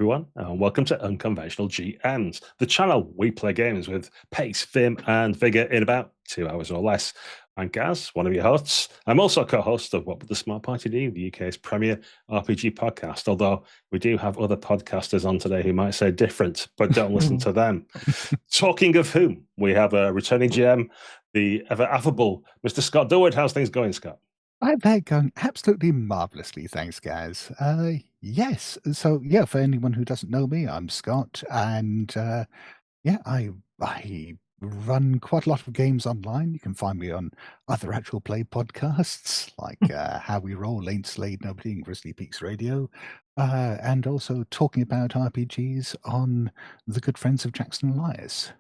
everyone, and welcome to Unconventional GMs, the channel we play games with pace, vim, and vigor in about 2 hours or less. I'm Gaz, one of your hosts. I'm also co-host of What Would the Smart Party Do, the UK's premier RPG podcast, although we do have other podcasters on today who might say different, but don't listen to them. Talking of whom, we have a returning GM, the ever affable Mr. Scott Durwood. How's things going, Scott? They're going absolutely marvelously, thanks, Gaz. Yes, so yeah, for anyone who doesn't know me, I'm Scott, and yeah, I run quite a lot of games online. You can find me on other actual play podcasts like How We Roll, Lane Slade, Nobody, and Grizzly Peaks Radio, and also talking about RPGs on the good friends of Jackson Elias.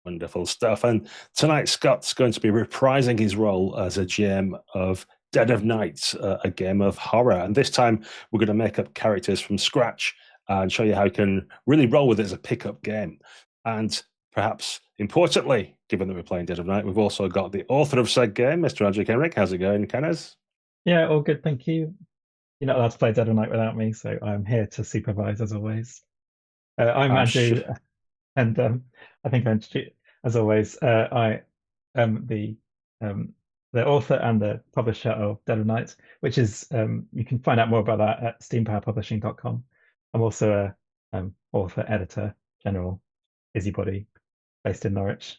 Wonderful stuff. And tonight, Scott's going to be reprising his role as a GM of Dead of Night, a game of horror. And this time, we're going to make up characters from scratch and show you how you can really roll with it as a pickup game. And perhaps importantly, given that we're playing Dead of Night, we've also got the author of said game, Mr. Andrew Kenrick. How's it going, Kenneth? Yeah, all good, thank you. You're not allowed to play Dead of Night without me, so I'm here to supervise as always. I'm Andrew, and I think as always, I am the author and the publisher of Dead of Night, which is you can find out more about that at steampowerpublishing.com. I'm also a author, editor, general, busybody, based in Norwich,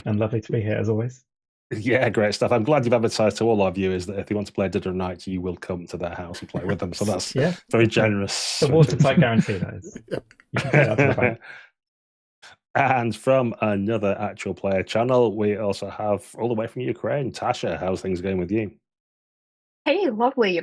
and lovely to be here as always. Yeah, great stuff. I'm glad you've advertised to all our viewers that if they want to play Dead of Night, you will come to their house and play with them. So that's very generous. The watertight guarantee, that is. You can take that to the bank. And from another actual player channel, we also have all the way from Ukraine, Tasha. How's things going with you? Hey, lovely.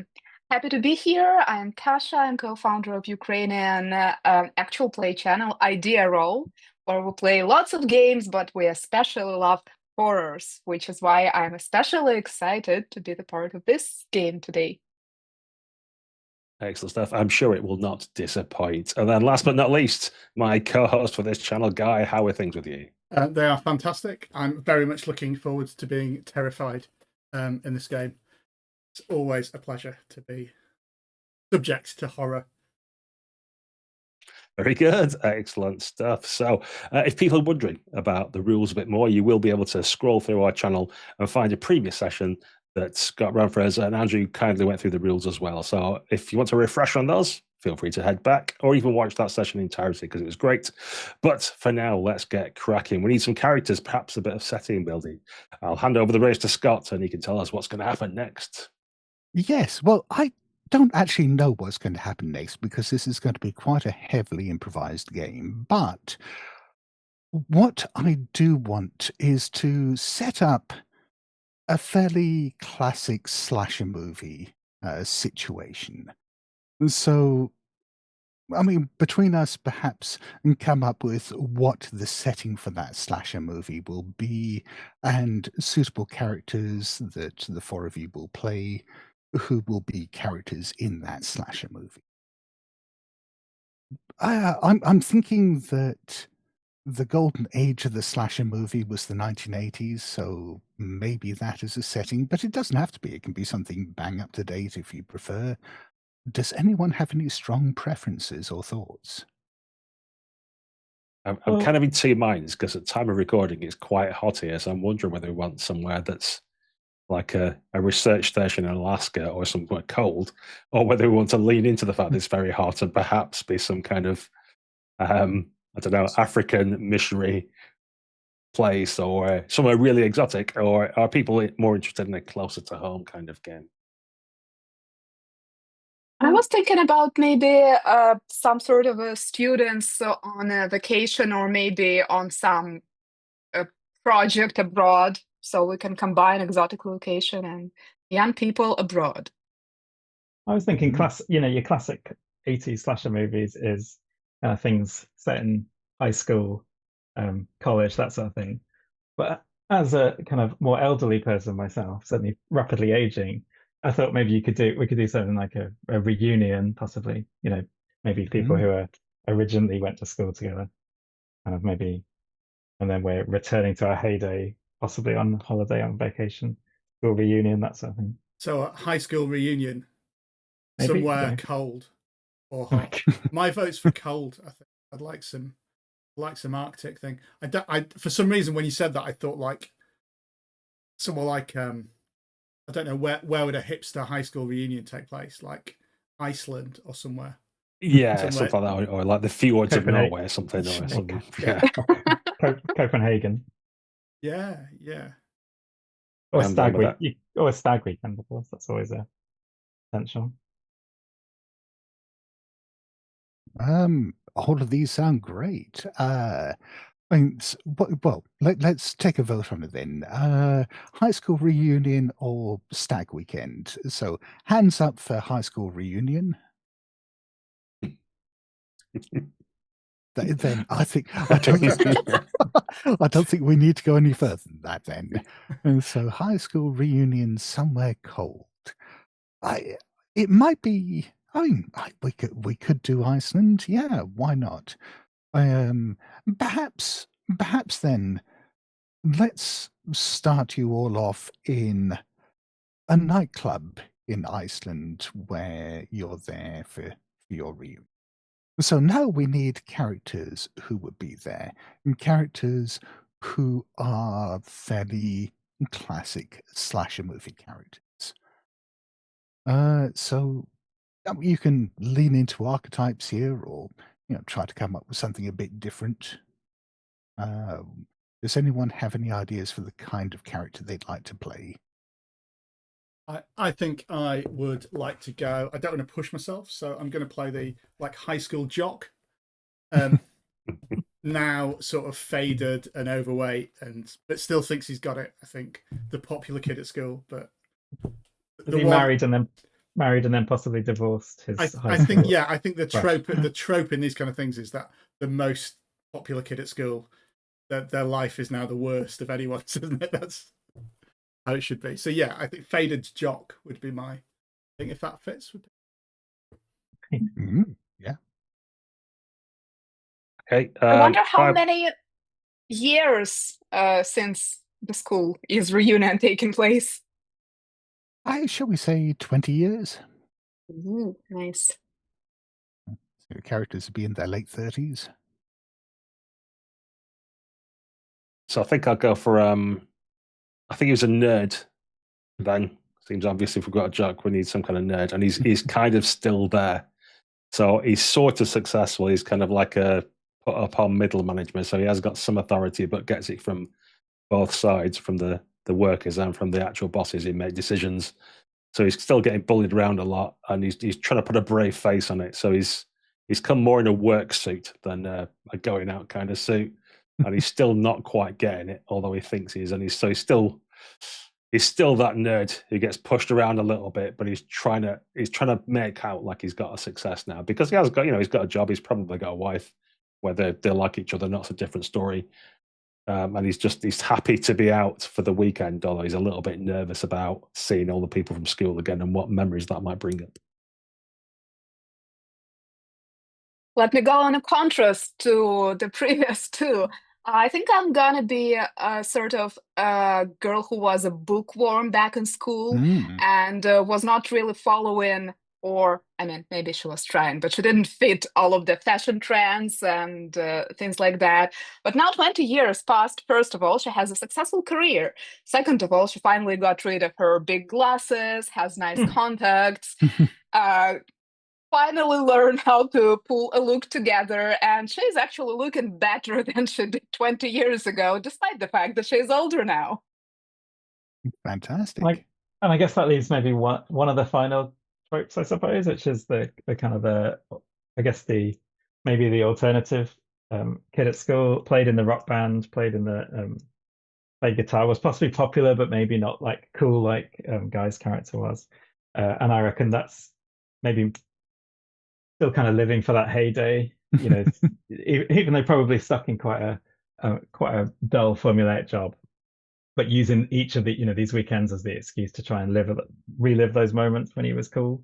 Happy to be here. I'm Tasha. I'm co-founder of Ukrainian actual play channel Idea Roll, where we play lots of games, but we especially love horrors, which is why I'm especially excited to be the part of this game today. Excellent stuff. I'm sure it will not disappoint. And then last but not least, my co-host for this channel, Guy. How are things with you? They are fantastic. I'm very much looking forward to being terrified in this game. It's always a pleasure to be subject to horror. Very good. Excellent stuff. So if people are wondering about the rules a bit more, you will be able to scroll through our channel and find a previous session that Scott ran for us, and Andrew kindly went through the rules as well. So if you want to refresh on those, feel free to head back or even watch that session in entirety because it was great. But for now, let's get cracking. We need some characters, perhaps a bit of setting building. I'll hand over the reins to Scott and he can tell us what's going to happen next. Yes, well, I don't actually know what's going to happen next because this is going to be quite a heavily improvised game. But what I do want is to set up a fairly classic slasher movie situation. So, I mean, between us, perhaps, and come up with what the setting for that slasher movie will be and suitable characters that the four of you will play who will be characters in that slasher movie. I'm thinking that the golden age of the slasher movie was the 1980s, so maybe that is a setting, but it doesn't have to be. It can be something bang up to date if you prefer. Does anyone have any strong preferences or thoughts? I'm kind of in two minds because at time of recording it's quite hot here, so I'm wondering whether we want somewhere that's like a research station in Alaska or somewhere cold, or whether we want to lean into the fact that it's very hot and perhaps be some kind of I don't know, African missionary place or somewhere really exotic, or are people more interested in a closer to home kind of game? I was thinking about maybe some sort of students on a vacation or maybe on some project abroad, so we can combine exotic location and young people abroad. I was thinking your classic 80s slasher movies is kind of things set in high school, college, that sort of thing. But as a kind of more elderly person myself, certainly rapidly aging, I thought maybe we could do something like a reunion, possibly. Maybe people who originally went to school together, kind of maybe, and then we're returning to our heyday, possibly on holiday, on vacation, school reunion, that sort of thing. So a high school reunion, Maybe, somewhere cold. or hot. My vote's for cold. I think I'd like some Arctic thing. I for some reason when you said that, I thought like somewhere like I don't know where would a hipster high school reunion take place, like Iceland or somewhere. Yeah, something like that, or like the fjords of Copenhagen. Norway or something. Yeah. Copenhagen. Yeah. Or I'm stag down with week. Or a stag weekend, of course. That's always a potential. All of these sound great. I mean, well, let's take a vote on it then. High school reunion or stag weekend? So, hands up for high school reunion. Then I don't think we need to go any further than that. Then, and so high school reunion somewhere cold. It might be. I mean, we could do Iceland. Yeah, why not? Perhaps then let's start you all off in a nightclub in Iceland where you're there for your reunion. So now we need characters who would be there, and characters who are fairly classic slasher movie characters. So you can lean into archetypes here, or try to come up with something a bit different. Does anyone have any ideas for the kind of character they'd like to play? I think I would like to go. I don't want to push myself, so I'm going to play the high school jock. Now sort of faded and overweight, but still thinks he's got it. I think the popular kid at school, but married and then possibly divorced. I think the trope in these kind of things is that the most popular kid at school, that their life is now the worst of anyone's, isn't it? That's how it should be. So yeah, I think faded jock would be my thing, if that fits. Yeah. Okay. I wonder how many years since the school is reunion taking place. Shall we say 20 years? Ooh, nice. So the characters would be in their late 30s. So I think I'll go for I think he was a nerd then. Seems obvious if we've got a jock, we need some kind of nerd, and he's kind of still there. So he's sort of successful. He's kind of like a put upon middle management. So he has got some authority, but gets it from both sides, from the workers and from the actual bosses who make decisions. So he's still getting bullied around a lot, and he's trying to put a brave face on it. So he's come more in a work suit than a going out kind of suit, and he's still not quite getting it, although he thinks he is. And he's still that nerd who gets pushed around a little bit, but he's trying to make out like he's got a success now, because he has got, he's got a job, he's probably got a wife. Whether they like each other or not, it's a different story. And he's happy to be out for the weekend, although he's a little bit nervous about seeing all the people from school again and what memories that might bring up. Let me go on a contrast to the previous two. I think I'm gonna be a sort of a girl who was a bookworm back in school and was not really following, or I mean, maybe she was trying, but she didn't fit all of the fashion trends and things like that. But now 20 years passed. First of all, she has a successful career. Second of all, she finally got rid of her big glasses, has nice contacts, finally learned how to pull a look together, and she's actually looking better than she did 20 years ago, despite the fact that she's older now. Fantastic. And I guess that leaves maybe one of the final tropes, I suppose, which is the kind of maybe the alternative kid at school, played in the rock band, played guitar, was possibly popular, but maybe not like cool like Guy's character was. And I reckon that's maybe still kind of living for that heyday, even though probably stuck in quite a dull formulaic job, but using each of the these weekends as the excuse to try and relive those moments when he was cool.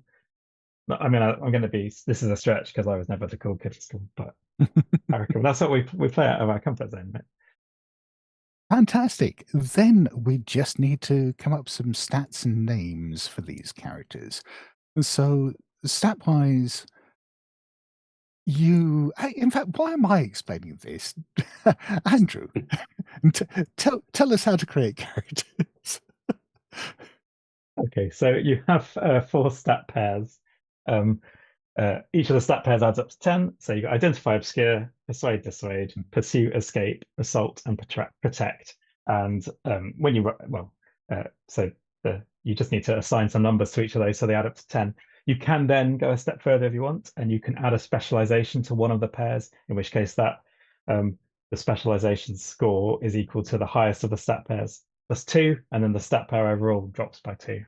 I mean, I'm going to be, this is a stretch because I was never the cool kid at school, but I reckon that's what we play out of our comfort zone, right? Fantastic. Then we just need to come up with some stats and names for these characters. So stat-wise, in fact, why am I explaining this? Andrew, tell us how to create characters. Okay, so you have 4 stat pairs. Each of the stat pairs adds up to 10. So you got identify, obscure, persuade, dissuade, pursue, escape, assault, and protect. And when you you just need to assign some numbers to each of those so they add up to 10. You can then go a step further if you want, and you can add a specialization to one of the pairs, in which case that the specialization score is equal to the highest of the stat pairs plus 2, and then the stat pair overall drops by 2.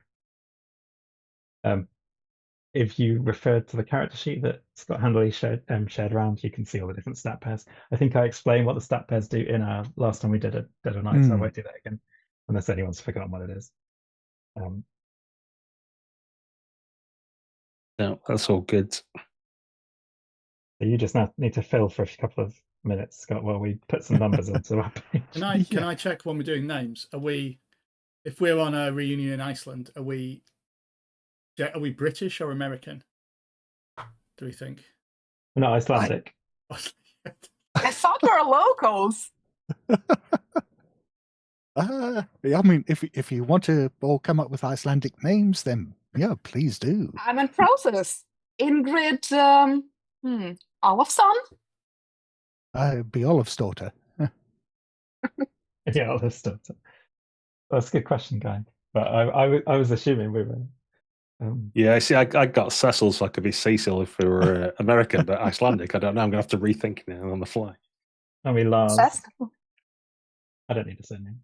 If you refer to the character sheet that Scott handily shared around, you can see all the different stat pairs. I think I explained what the stat pairs do in our last time we did a night, so I won't do that again, unless anyone's forgotten what it is. No, that's all good. So you just now need to fill for a couple of minutes, Scott, while we put some numbers onto our page. Can I check when we're doing names? If we're on a reunion in Iceland, are we British or American? Do we think? We're not Icelandic. I thought we were locals. I mean, if you want to all come up with Icelandic names, then yeah, please do. I'm in process. Ingrid Olafsson? Be Olafsdóttir. Yeah, Olafsdóttir. That's a good question, guy. But I was assuming we were. Yeah, see, I got Cecil, so I could be Cecil if we were American, but Icelandic, I don't know. I'm going to have to rethink now on the fly. And we Lars. Cecil. I don't need a surname.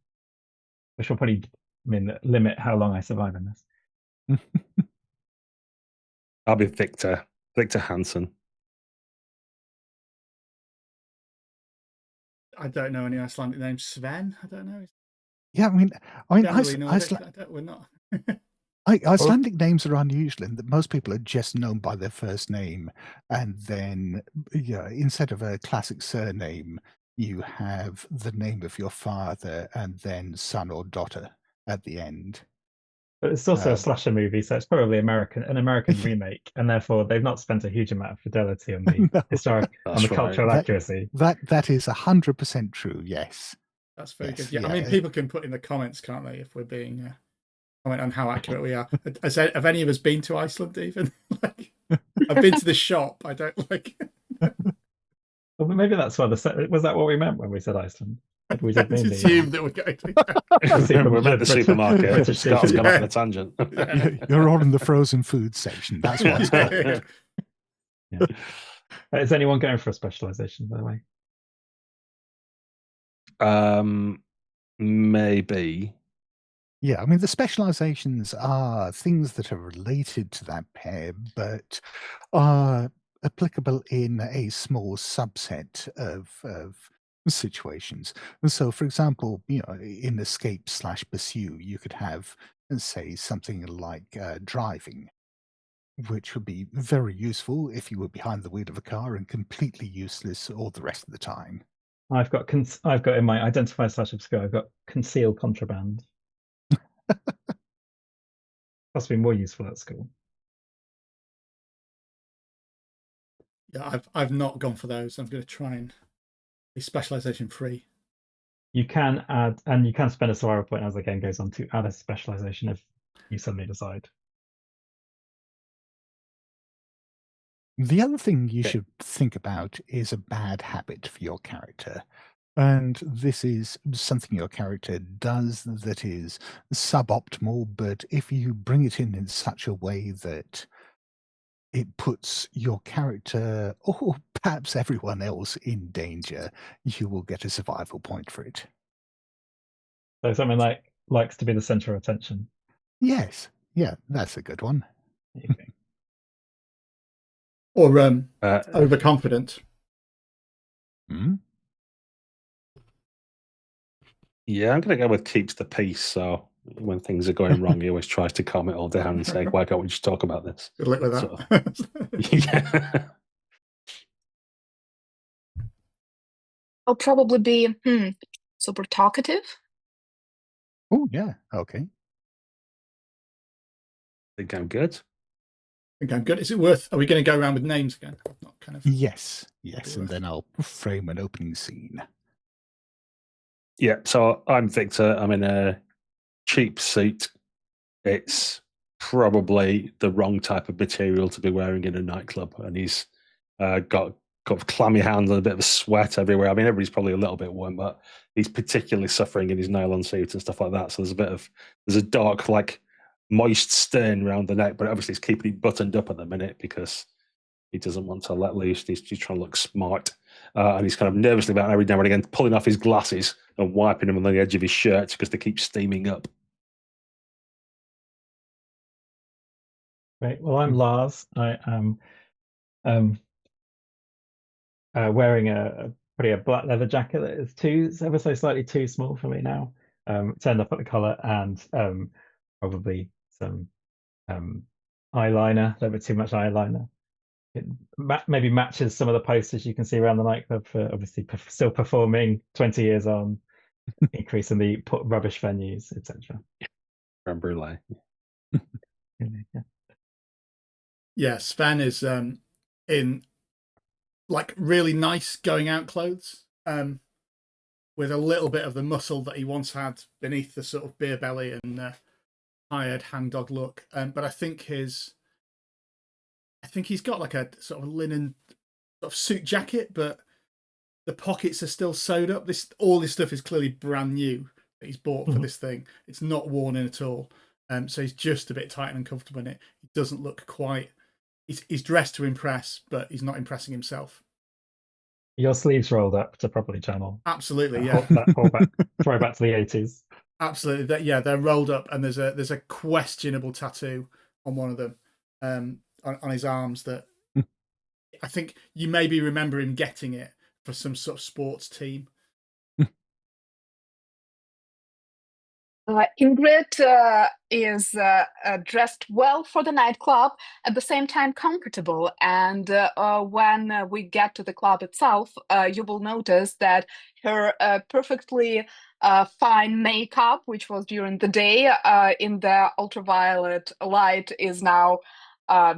Which will probably limit how long I survive in this. I'll be Victor Hansen. I don't know any Icelandic names. Sven? I don't know. Yeah, I mean, we're not. Icelandic names are unusual in that most people are just known by their first name, and then instead of a classic surname, you have the name of your father and then son or daughter at the end. But it's also a slasher movie, so it's probably an American remake, and therefore they've not spent a huge amount of fidelity on the historic, on the cultural accuracy. That is 100% true. Yes, that's very good. Yeah, I mean, people can put in the comments, can't they, if we're being comment on how accurate we are. Have any of us been to Iceland even? I've been to the shop. I don't like. Well, maybe that's why was that what we meant when we said Iceland? We did mean assume that we're going to. We're at the supermarket. Scott's gone off on a tangent. You're all in the frozen food section. That's what's going on. Is anyone going for a specialization, by the way? Maybe. Yeah, I mean, the specializations are things that are related to that pair, but are applicable in a small subset of situations. And so, for example, in escape/pursue, you could have, say, something like driving, which would be very useful if you were behind the wheel of a car, and completely useless all the rest of the time. I've got in my identify/obscure, I've got conceal contraband. Must be more useful at school. Yeah, I've not gone for those. I'm going to try and be specialization free. You can add, and you can spend a survival point as the game goes on to add a specialization if you suddenly decide. The other thing you should think about is a bad habit for your character. And this is something your character does that is suboptimal, but if you bring it in such a way that it puts your character, or perhaps everyone else, in danger, you will get a survival point for it. So something like likes to be the center of attention. Yes. Yeah, that's a good one. Okay. Or overconfident. Yeah, I'm going to go with keeps the peace. So when things are going wrong, he always tries to calm it all down and say, why can't we just talk about this? Good luck with that. So, yeah. I'll probably be super talkative. Oh, yeah. Okay. I think I'm good. think I'm good. Is it worth? Are we going to go around with names again? Not kind of. Yes, That'd be and worth. then I'll frame an opening scene. Yeah, so I'm Victor. I'm in a cheap suit. It's probably the wrong type of material to be wearing in a nightclub, and he's got clammy hands and a bit of sweat everywhere. I mean, everybody's probably a little bit warm, but he's particularly suffering in his nylon suit and stuff like that. So there's a dark, like moist stain around the neck, but obviously he's keeping it buttoned up at the minute because he doesn't want to let loose. He's trying to look smart, and he's kind of nervously about every now and again pulling off his glasses and wiping them on the edge of his shirt because they keep steaming up. Right. Well, I'm Lars. I am wearing a black leather jacket that is ever so slightly too small for me now. Turned up at the collar and probably some eyeliner, a little bit too much eyeliner. It maybe matches some of the posters you can see around the nightclub for obviously still performing 20 years on, increasing the rubbish venues, etc. Brulee. Yeah, Sven is in like really nice going out clothes, with a little bit of the muscle that he once had beneath the sort of beer belly and hired hangdog look. But I think he's got like a sort of linen sort of suit jacket, but the pockets are still sewed up. All this stuff is clearly brand new that he's bought for this thing. It's not worn in at all. So he's just a bit tight and uncomfortable in it. He doesn't look quite. He's dressed to impress, but he's not impressing himself. Your sleeves rolled up to properly channel. Absolutely, yeah. Throw back to the 80s. Absolutely, yeah. They're rolled up, and there's a questionable tattoo on one of them, on his arms that I think you maybe remember him getting it for some sort of sports team. Ingrid is dressed well for the nightclub, at the same time comfortable. And when we get to the club itself, you will notice that her perfectly fine makeup, which was during the day in the ultraviolet light, is now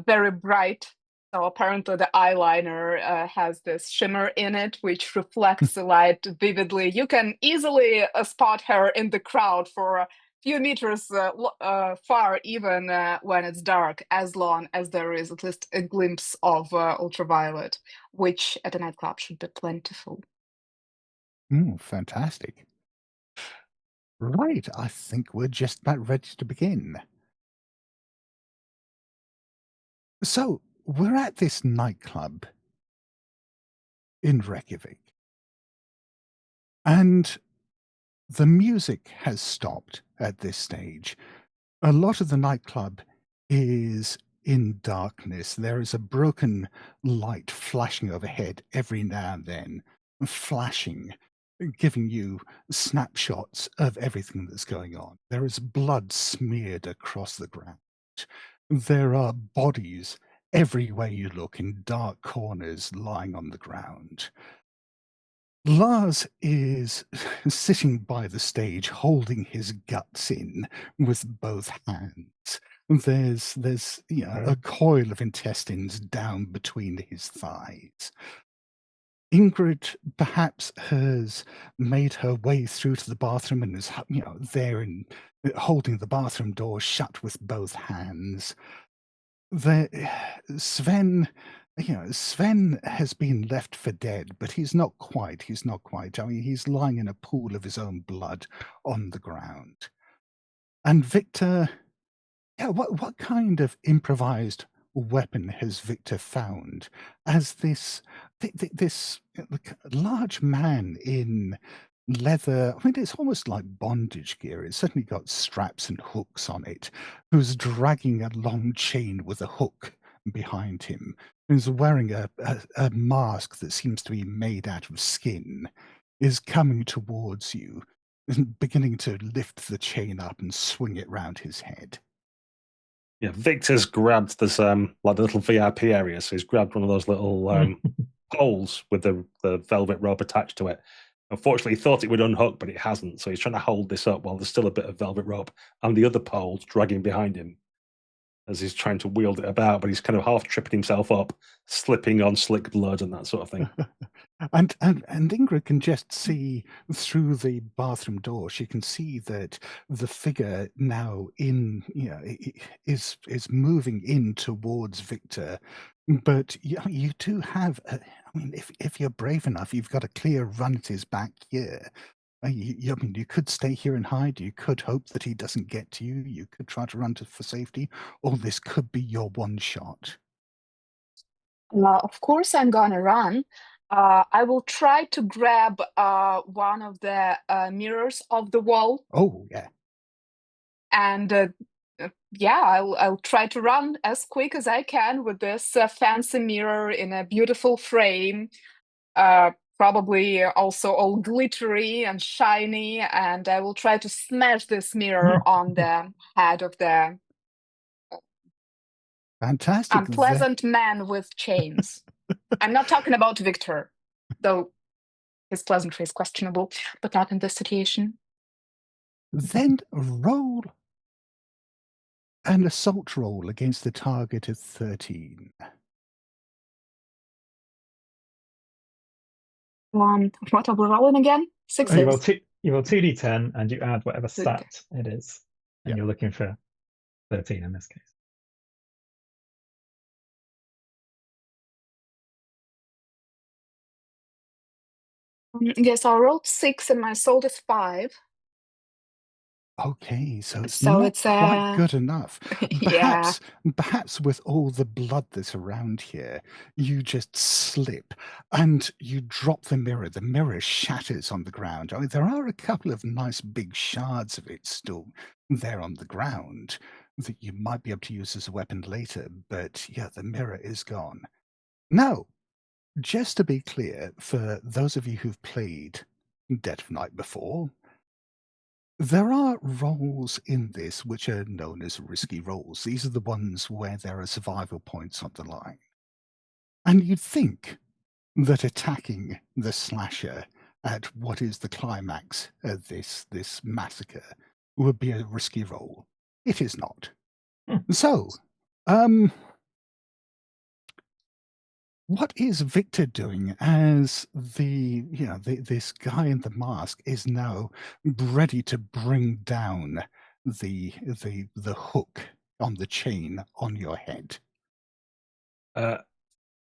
very bright. So apparently the eyeliner has this shimmer in it, which reflects the light vividly. You can easily spot her in the crowd for a few meters far, even when it's dark, as long as there is at least a glimpse of ultraviolet, which at a nightclub should be plentiful. Fantastic. Right, I think we're just about ready to begin. So, we're at this nightclub in Reykjavik, and the music has stopped at this stage. A lot of the nightclub is in darkness. There is a broken light flashing overhead every now and then, flashing, giving you snapshots of everything that's going on. There is blood smeared across the ground. There are bodies everywhere you look in dark corners lying on the ground. Lars is sitting by the stage, holding his guts in with both hands. There's a coil of intestines down between his thighs. Ingrid perhaps has made her way through to the bathroom and is there and holding the bathroom door shut with both hands. Sven has been left for dead, but he's not quite. I mean, he's lying in a pool of his own blood on the ground. And Victor, what kind of improvised weapon has Victor found as this large man in leather? I mean, it's almost like bondage gear. It's certainly got straps and hooks on it, who's dragging a long chain with a hook behind him, who's wearing a mask that seems to be made out of skin, is coming towards you and beginning to lift the chain up and swing it round his head. Yeah, Victor's grabbed this like the little VIP area, so he's grabbed one of those little poles with the velvet rope attached to it. Unfortunately, he thought it would unhook, but it hasn't, so he's trying to hold this up while there's still a bit of velvet rope and the other poles dragging behind him. as he's trying to wield it about, but he's kind of half tripping himself up, slipping on slick blood and that sort of thing. And Ingrid can just see through the bathroom door. She can see that the figure now is moving in towards Victor. But you do have, I mean, if you're brave enough, you've got a clear run at his back here. I mean, you could stay here and hide. You could hope that he doesn't get to you. You could try to run for safety, or this could be your one shot. Of course, I'm gonna run. I will try to grab one of the mirrors of the wall, Oh, yeah. and yeah, I'll try to run as quick as I can with this fancy mirror in a beautiful frame. Probably also all glittery and shiny, and I will try to smash this mirror on the head of the Fantastic. unpleasant man with chains. I'm not talking about Victor, though his pleasantry is questionable, but not in this situation. Then roll an assault roll against the target of 13. What are we rolling again? Sixes. You roll 2d10 and you add whatever stat it is. And you're looking for 13 in this case. Yes, I rolled 6 and my assault is 5. Okay, so it's So not it's, quite good enough. Yeah. Perhaps with all the blood that's around here, you just slip and you drop the mirror. The mirror shatters on the ground. I mean, there are a couple of nice big shards of it still there on the ground that you might be able to use as a weapon later, but yeah, the mirror is gone. Now, just to be clear, for those of you who've played Dead of Night before, there are roles in this which are known as risky roles. These are the ones where there are survival points on the line. And you'd think that attacking the slasher at what is the climax of this massacre would be a risky role. It is not. So, what is Victor doing as this guy in the mask is now ready to bring down the hook on the chain on your head?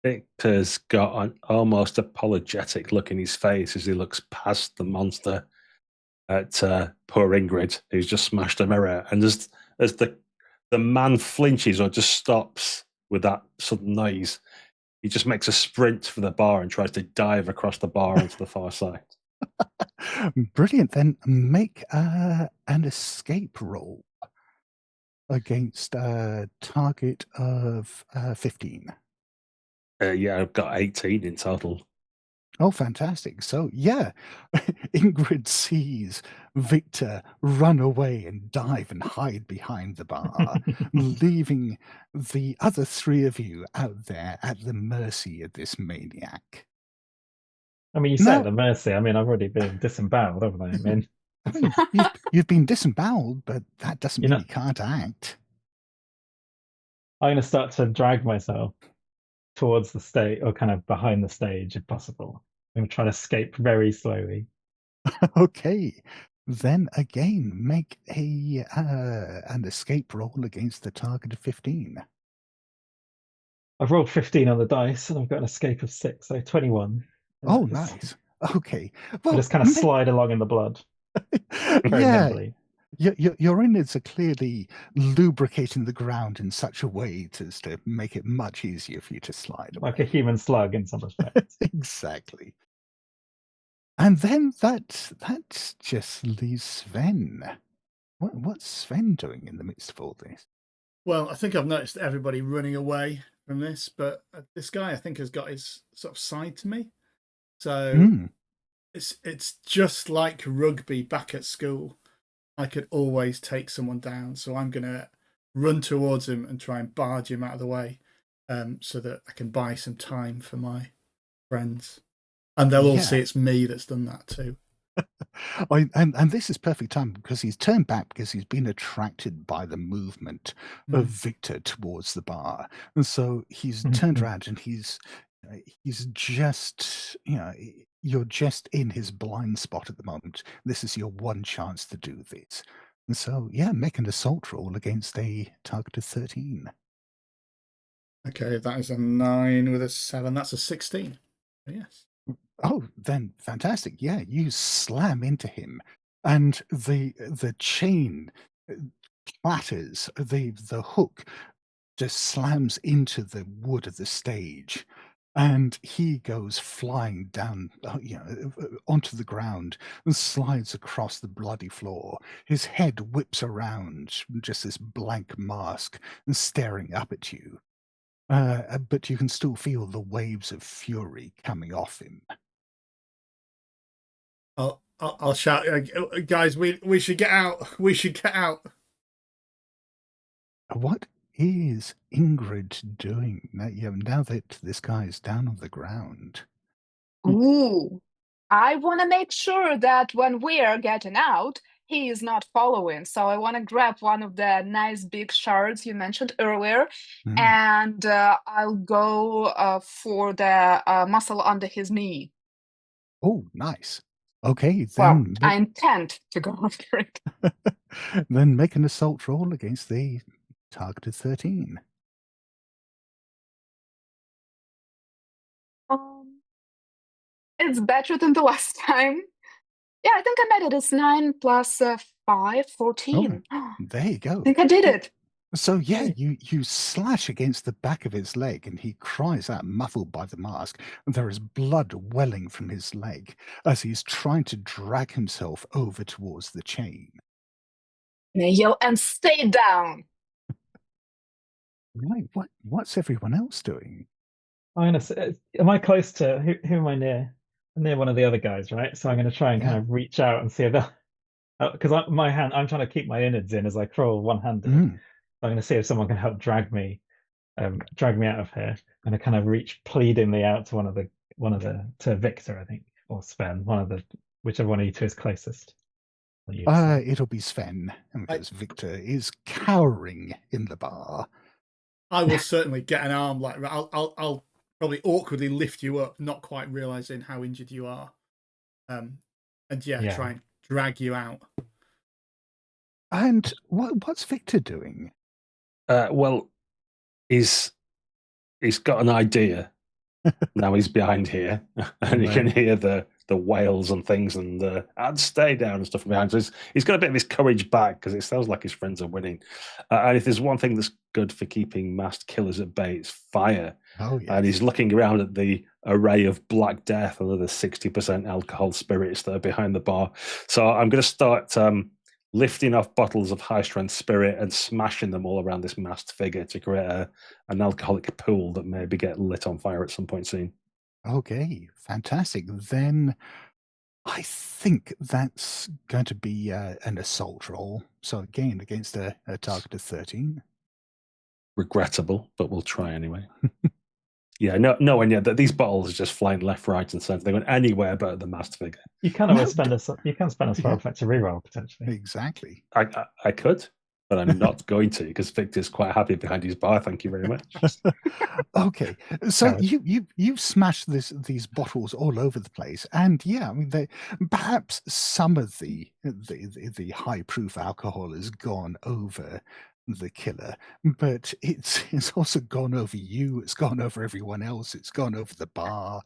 Victor's got an almost apologetic look in his face as he looks past the monster at poor Ingrid, who's just smashed a mirror. And as the man flinches or just stops with that sudden noise, he just makes a sprint for the bar and tries to dive across the bar onto the far side. Brilliant. Then make an escape roll against a target of 15. Yeah, I've got 18 in total. Oh, fantastic. So, yeah, Ingrid sees Victor run away and dive and hide behind the bar, leaving the other three of you out there at the mercy of this maniac. I mean, you say at the mercy. I mean, I've already been disemboweled, haven't I? I mean, you've been disemboweled, but that doesn't mean you can't act. I'm going to start to drag myself towards the stage, or kind of behind the stage if possible. I'm going to try to escape very slowly. Okay. Then again, make an escape roll against the target of 15. I've rolled 15 on the dice and I've got an escape of 6, so 21. Oh, nice. Okay. Well, I just kind of slide along in the blood. Very nimbly. Your innards are clearly lubricating the ground in such a way as to make it much easier for you to slide away. Like a human slug in some respects. Exactly. And then that just leaves Sven. What's Sven doing in the midst of all this? Well, I think I've noticed everybody running away from this, but this guy I think has got his sort of side to me. So it's just like rugby back at school. I could always take someone down, so I'm going to run towards him and try and barge him out of the way, so that I can buy some time for my friends. And they'll all see it's me that's done that too. And this is perfect time because he's turned back because he's been attracted by the movement of Victor towards the bar, and so he's turned around and he's just, you're just in his blind spot at the moment. This is your one chance to do this, and so yeah, make an assault roll against a target of 13. Okay, that is a 9 with a 7. That's a 16. Yes. Oh, then fantastic. Yeah, you slam into him, and the chain clatters. The hook just slams into the wood of the stage, and he goes flying down, onto the ground and slides across the bloody floor. His head whips around, just this blank mask, and staring up at you. But you can still feel the waves of fury coming off him. I'll shout, guys, we should get out. We should get out. What is Ingrid doing now that this guy is down on the ground? Ooh, I want to make sure that when we're getting out, he is not following. So I want to grab one of the nice big shards you mentioned earlier, and I'll go for the muscle under his knee. Oh, nice. Okay, Well, then I intend to go after it. then make an assault roll against the targeted 13. It's better than the last time. Yeah, I think I made it. It's 9 plus 5, 14. There you go. I think I did it. So yeah, you slash against the back of his leg, and he cries out, muffled by the mask. And there is blood welling from his leg as he's trying to drag himself over towards the chain. And I yell, and stay down. Right, what's everyone else doing? I'm gonna say, am I close to who am I near? I'm near one of the other guys, right? So I'm gonna try and kind of reach out and see if they'll, because I'm trying to keep my innards in as I crawl one-handed. I'm gonna see if someone can help drag me out of here. I'm gonna kind of reach pleadingly out to to Victor, I think, or Sven, whichever one of you two is closest. It'll be Sven, because Victor is cowering in the bar. I will certainly get an arm. Like I'll probably awkwardly lift you up, not quite realizing how injured you are, and try and drag you out. And what's Victor doing? Well, he's got an idea. Now he's behind here, and you can hear the wails and things, and I'd stay down and stuff behind. So he's got a bit of his courage back because it sounds like his friends are winning. And if there's one thing that's good for keeping masked killers at bay, it's fire. Oh, yes. And he's looking around at the array of Black Death and other 60% alcohol spirits that are behind the bar. So I'm going to start lifting off bottles of high-strength spirit and smashing them all around this masked figure to create an alcoholic pool that maybe get lit on fire at some point soon. Okay, fantastic. Then I think that's going to be an assault roll. So again, against a target of 13. Regrettable, but we'll try anyway. Yeah, no, and that these bottles are just flying left, right, and centre. They went anywhere but the masked figure. You can always spend a spell effect to reroll potentially. Exactly. I could, but I'm not going to because Victor's quite happy behind his bar. Thank you very much. Okay, so you smashed these bottles all over the place, and I mean, perhaps some of the high proof alcohol has gone over the killer, but it's also gone over you. It's gone over everyone else. It's gone over the bar.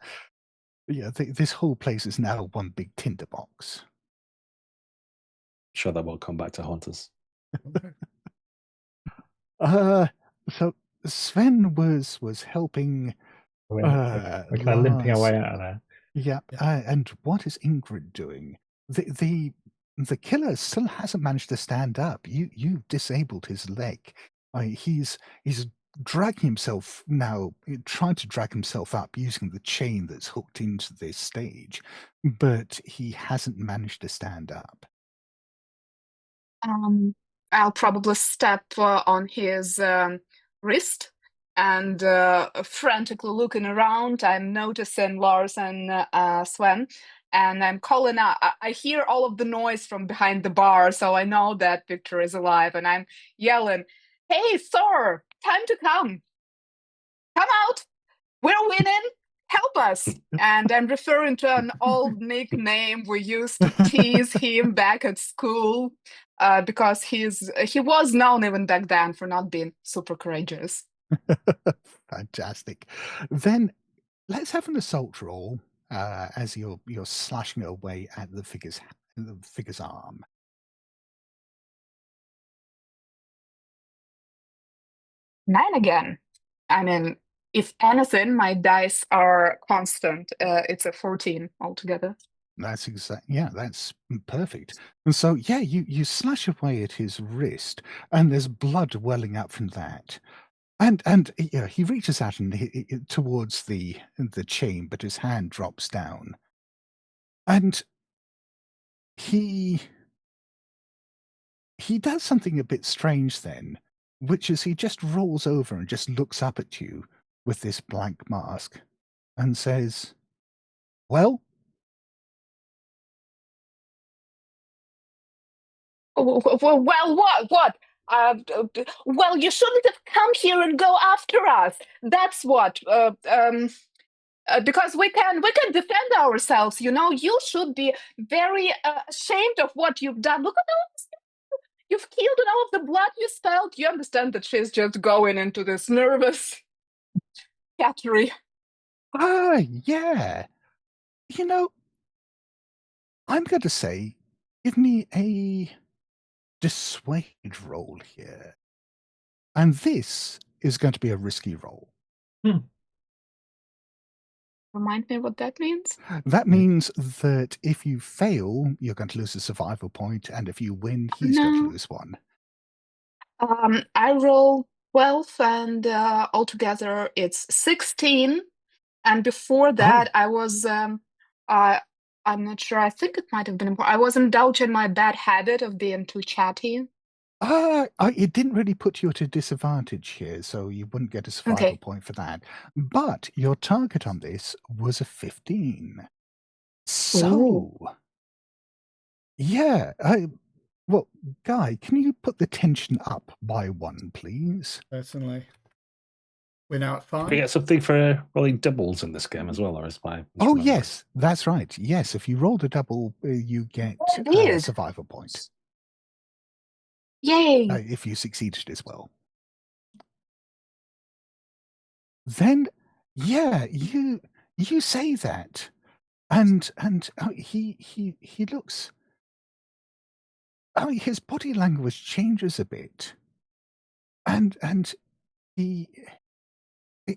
Yeah, this whole place is now one big tinderbox. Sure, that won't come back to haunt us. So Sven was helping. We're kind of limping our way out of there. Yeah. And what is Ingrid doing? The killer still hasn't managed to stand up. You've disabled his leg. He's dragging himself now, trying to drag himself up using the chain that's hooked into this stage, but he hasn't managed to stand up. I'll probably step on his wrist and frantically looking around. I'm noticing Lars and Sven, and I'm calling out. I hear all of the noise from behind the bar, so I know that Victor is alive, and I'm yelling, "Hey, Thor, time to come! Come out! We're winning! Help us!" And I'm referring to an old nickname we used to tease him back at school, because he was known even back then for not being super courageous. Fantastic. Then let's have an assault roll as you're slashing away at the figure's arm. Nine again. I mean, if anything, my dice are constant. It's a 14 altogether. That's that's perfect. And so, yeah, you slash away at his wrist, and there's blood welling up from that. And yeah, he reaches out and towards the chain, but his hand drops down, and he does something a bit strange then, which is he just rolls over and just looks up at you with this blank mask, and says, "Well." Well, what? Well, you shouldn't have come here and go after us. That's what. Because we can defend ourselves. You know, you should be very ashamed of what you've done. Look at all this. You've killed, and all of the blood you spilled. You understand that she's just going into this nervous cattery. Ah, yeah. You know, I'm going to say, give me a dissuade roll here. And this is going to be a risky roll. Remind me what that means? That means that if you fail, you're going to lose a survival point, and if you win, he's going to lose one. I roll 12, and altogether it's 16. And before that, I was, I'm not sure, I think it might have been important. I was indulging my bad habit of being too chatty. It didn't really put you at a disadvantage here, so you wouldn't get a survival point for that. But your target on this was a 15. So, yeah, well, Guy, can you put the tension up by 1, please? Certainly. We're now at 5. We get something for rolling doubles in this game as well, or is my... Oh, yes, that's right. Yes, if you rolled a double, you get a survival point. Yay! If you succeeded as well. Then, yeah, you say that, and he looks. His body language changes a bit, and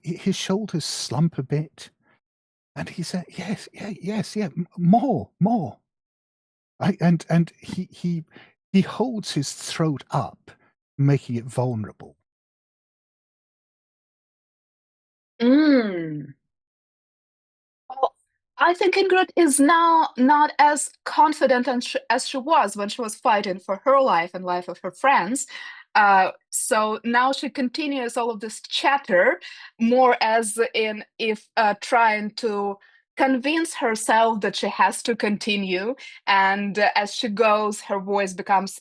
his shoulders slump a bit, and he said, "Yes, more." And he holds his throat up, making it vulnerable. Well, I think Ingrid is now not as confident as she was when she was fighting for her life and life of her friends. So now she continues all of this chatter more as in if trying to convince herself that she has to continue, and as she goes her voice becomes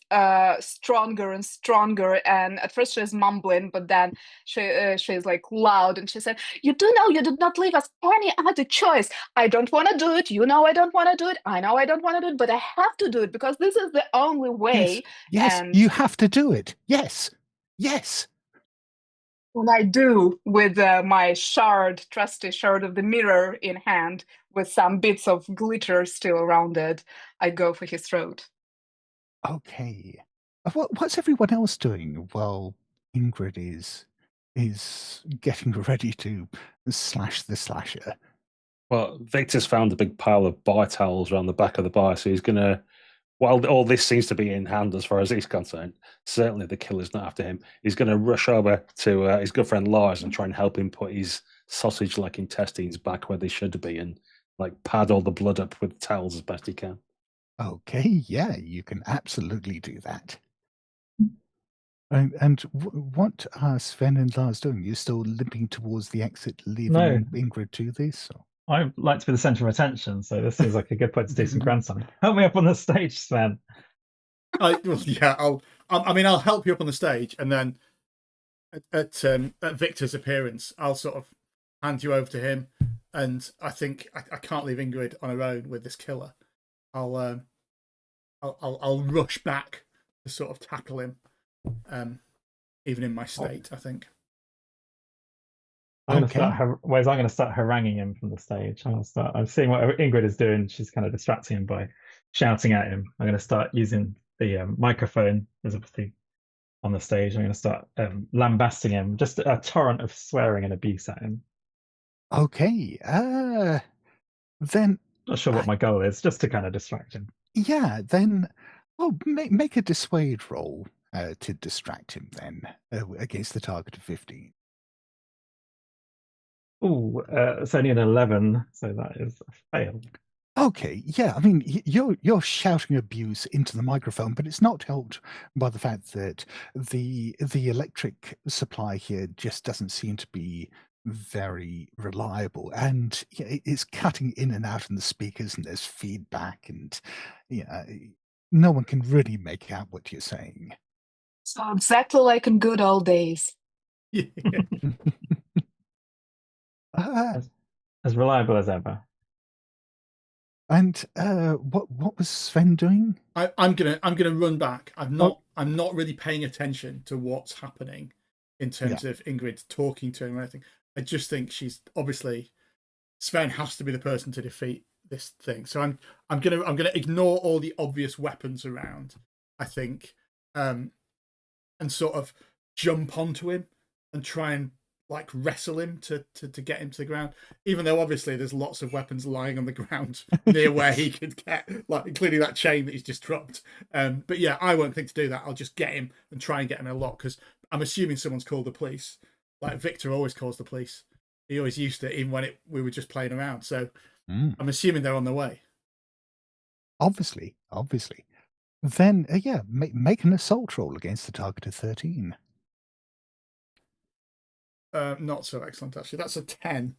stronger and stronger, and at first she's mumbling, but then she's like loud, and she said, "You do know you did not leave us any other choice. I don't want to do it, you know I don't want to do it, I know I don't want to do it, but I have to do it because this is the only way." Yes, and you have to do it. Yes. And I do, with my trusty shard of the mirror in hand, with some bits of glitter still around it. I go for his throat. Okay. What's everyone else doing while Ingrid is getting ready to slash the slasher? Well, Victor's found a big pile of bar towels around the back of the bar, so he's going to, while all this seems to be in hand as far as he's concerned, certainly the killer's not after him. He's going to rush over to his good friend Lars and try and help him put his sausage-like intestines back where they should be, and like pad all the blood up with towels as best he can. Okay, yeah, you can absolutely do that. And what are Sven and Lars doing? You're still limping towards the exit, leaving No. Ingrid to this? Or? I like to be the center of attention, so this seems like a good place to do some grandson. Help me up on the stage, Sven. Yeah, I'll help you up on the stage, and then at Victor's appearance, I'll sort of hand you over to him. And I think I can't leave Ingrid on her own with this killer. I'll rush back to sort of tackle him, even in my state. I think. I'm going to start haranguing him from the stage. I'm seeing what Ingrid is doing. She's kind of distracting him by shouting at him. I'm going to start using the microphone visibility on the stage. I'm going to start lambasting him, just a torrent of swearing and abuse at him. Okay. Then. Not sure what my goal is, just to kind of distract him. Yeah. Then, make a dissuade roll to distract him. Then against the target of 15. Oh, it's only an 11, so that is a fail. Okay, yeah. I mean, you're shouting abuse into the microphone, but it's not helped by the fact that the electric supply here just doesn't seem to be very reliable, and it's cutting in and out in the speakers, and there's feedback, and no one can really make out what you're saying. So exactly like in good old days. Yeah. As reliable as ever. And what was Sven doing? I'm gonna run back. I'm not really paying attention to what's happening in terms of Ingrid talking to him or anything. I just think she's obviously Sven has to be the person to defeat this thing. So I'm gonna ignore all the obvious weapons around, I think, and sort of jump onto him and try and like wrestle him to get him to the ground, even though obviously there's lots of weapons lying on the ground near where he could get, like including that chain that he's just dropped. But yeah, I won't think to do that. I'll just get him and try and get him in a lock, because I'm assuming someone's called the police. Like Victor always calls the police. He always used to, even when we were just playing around. So I'm assuming they're on the way. Obviously. Then make an assault roll against the target of 13. Not so excellent, actually. That's a 10.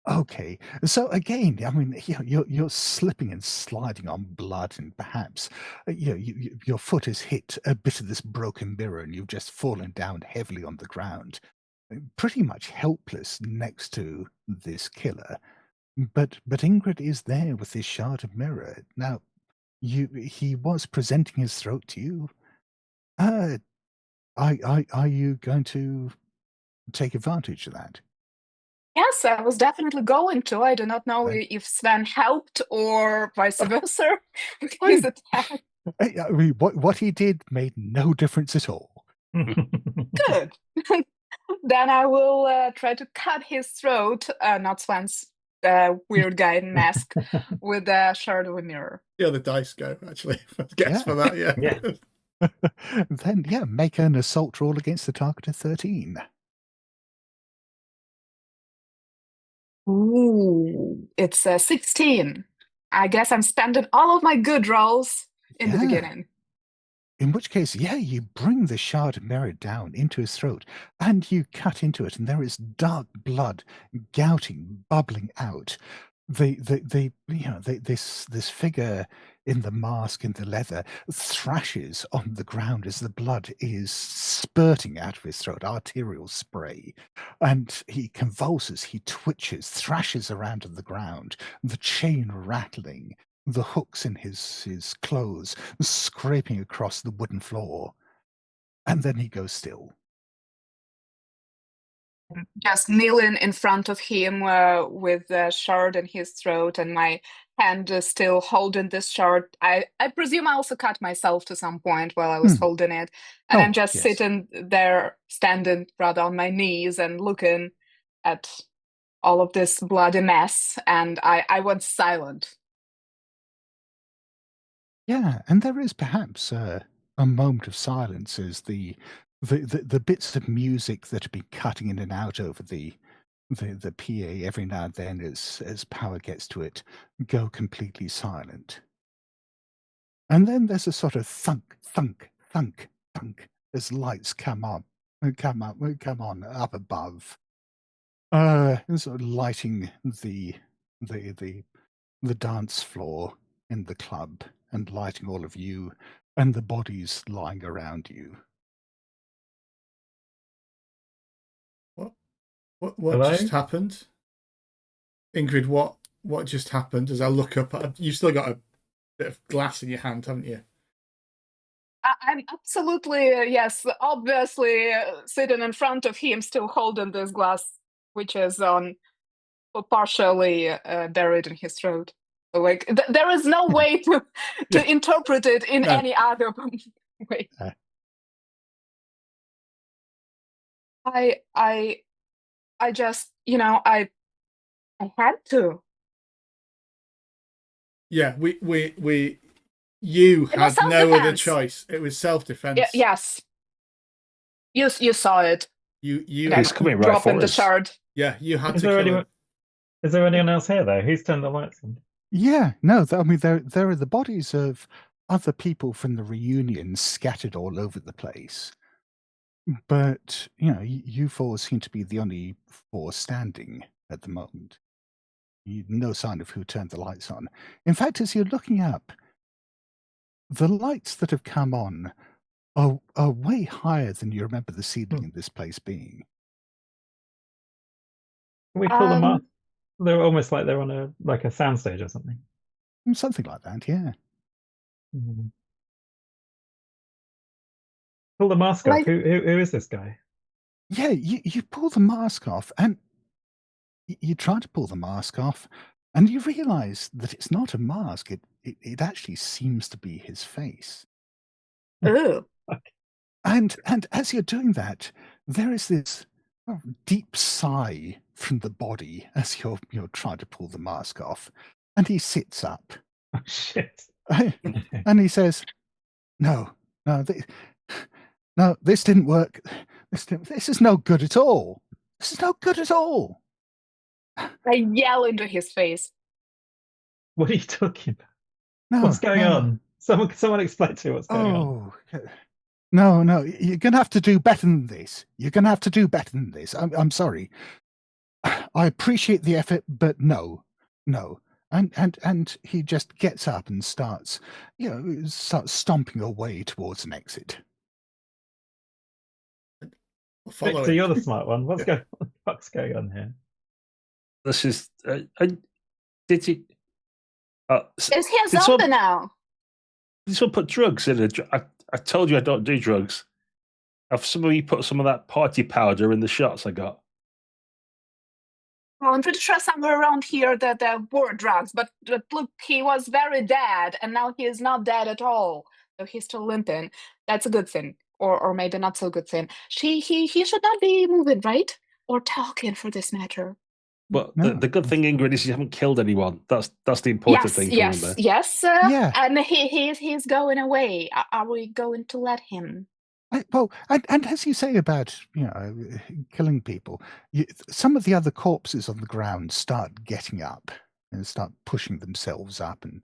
Okay, so again, I mean, you're slipping and sliding on blood, and perhaps your foot has hit a bit of this broken mirror, and you've just fallen down heavily on the ground, pretty much helpless next to this killer. But Ingrid is there with this shard of mirror. Now, he was presenting his throat to you. Are you going to take advantage of that? Yes, I was definitely going to. I do not know if Sven helped or vice versa with his attack. I mean, what he did made no difference at all. Good. Then I will try to cut his throat, not Sven's weird guy in mask, with a shard of a mirror. Yeah, the dice go, actually. Guess for that, yeah. Then, make an assault roll against the target of 13. Ooh, it's 16. I guess I'm spending all of my good rolls in the beginning. In which case, you bring the shard of mirror down into his throat, and you cut into it, and there is dark blood gouting, bubbling out. This figure in the mask and the leather thrashes on the ground as the blood is spurting out of his throat, arterial spray, and he convulses, he twitches, thrashes around on the ground, the chain rattling, the hooks in his clothes scraping across the wooden floor, and then he goes still. Just kneeling in front of him with the shard in his throat, and my hand is still holding this shard. I presume I also cut myself to some point while I was holding it. And I'm just sitting there, standing rather on my knees and looking at all of this bloody mess, and I went silent. Yeah, and there is perhaps a moment of silence as the bits of music that have been cutting in and out over the PA every now and then as power gets to it go completely silent. And then there's a sort of thunk, thunk, thunk, thunk as lights come on up above, sort of lighting the dance floor in the club and lighting all of you and the bodies lying around you. What Hello? just happened? Ingrid, what just happened? As I look up, you've still got a bit of glass in your hand, haven't you? I'm absolutely, yes, obviously sitting in front of him, still holding this glass, which is partially buried in his throat. So, like, there is no way to interpret it in any other way. I just, I had to. Yeah, you It was had no other self-defense. choice. It was self-defense. Yes. You saw it. You He's coming right dropping for the us. shard. Yeah, you had Is to there kill anyone? him. Is there anyone else here though? Who's turned the lights on? Yeah, no, I mean there are the bodies of other people from the reunion scattered all over the place. But, you four seem to be the only four standing at the moment. No sign of who turned the lights on. In fact, as you're looking up, the lights that have come on are way higher than you remember the ceiling in this place being. Can we pull them up? They're almost like they're on a soundstage or something. Something like that, yeah. Mm-hmm. Pull the mask off. Who is this guy? Yeah, you pull the mask off, and you try to pull the mask off, and you realize that it's not a mask. It actually seems to be his face. Ooh. And as you're doing that, there is this deep sigh from the body as you're trying to pull the mask off, and he sits up. Oh shit! And he says, "No, this didn't work. This is no good at all. This is no good at all." I yell into his face. What are you talking about? No, what's going on? Someone explain to me what's going on. No, you're gonna have to do better than this. You're gonna have to do better than this. I'm sorry. I appreciate the effort, but no. And he just gets up and starts stomping away towards an exit. Victor, you're the smart one. What's going on here? This is. Did he? Is he a zombie now? Did someone put drugs in it? I told you I don't do drugs. Have some of you put some of that party powder in the shots I got? Well, I'm pretty sure somewhere around here that there were drugs, but look, he was very dead, and now he is not dead at all. So he's still limping. That's a good thing, or maybe not so good thing. He should not be moving, right? Or talking, for this matter. But the good thing, Ingrid, is you haven't killed anyone. That's the important thing to remember. Yes. Yeah. And he's going away. Are we going to let him? Well, and as you say about killing people, some of the other corpses on the ground start getting up and start pushing themselves up, and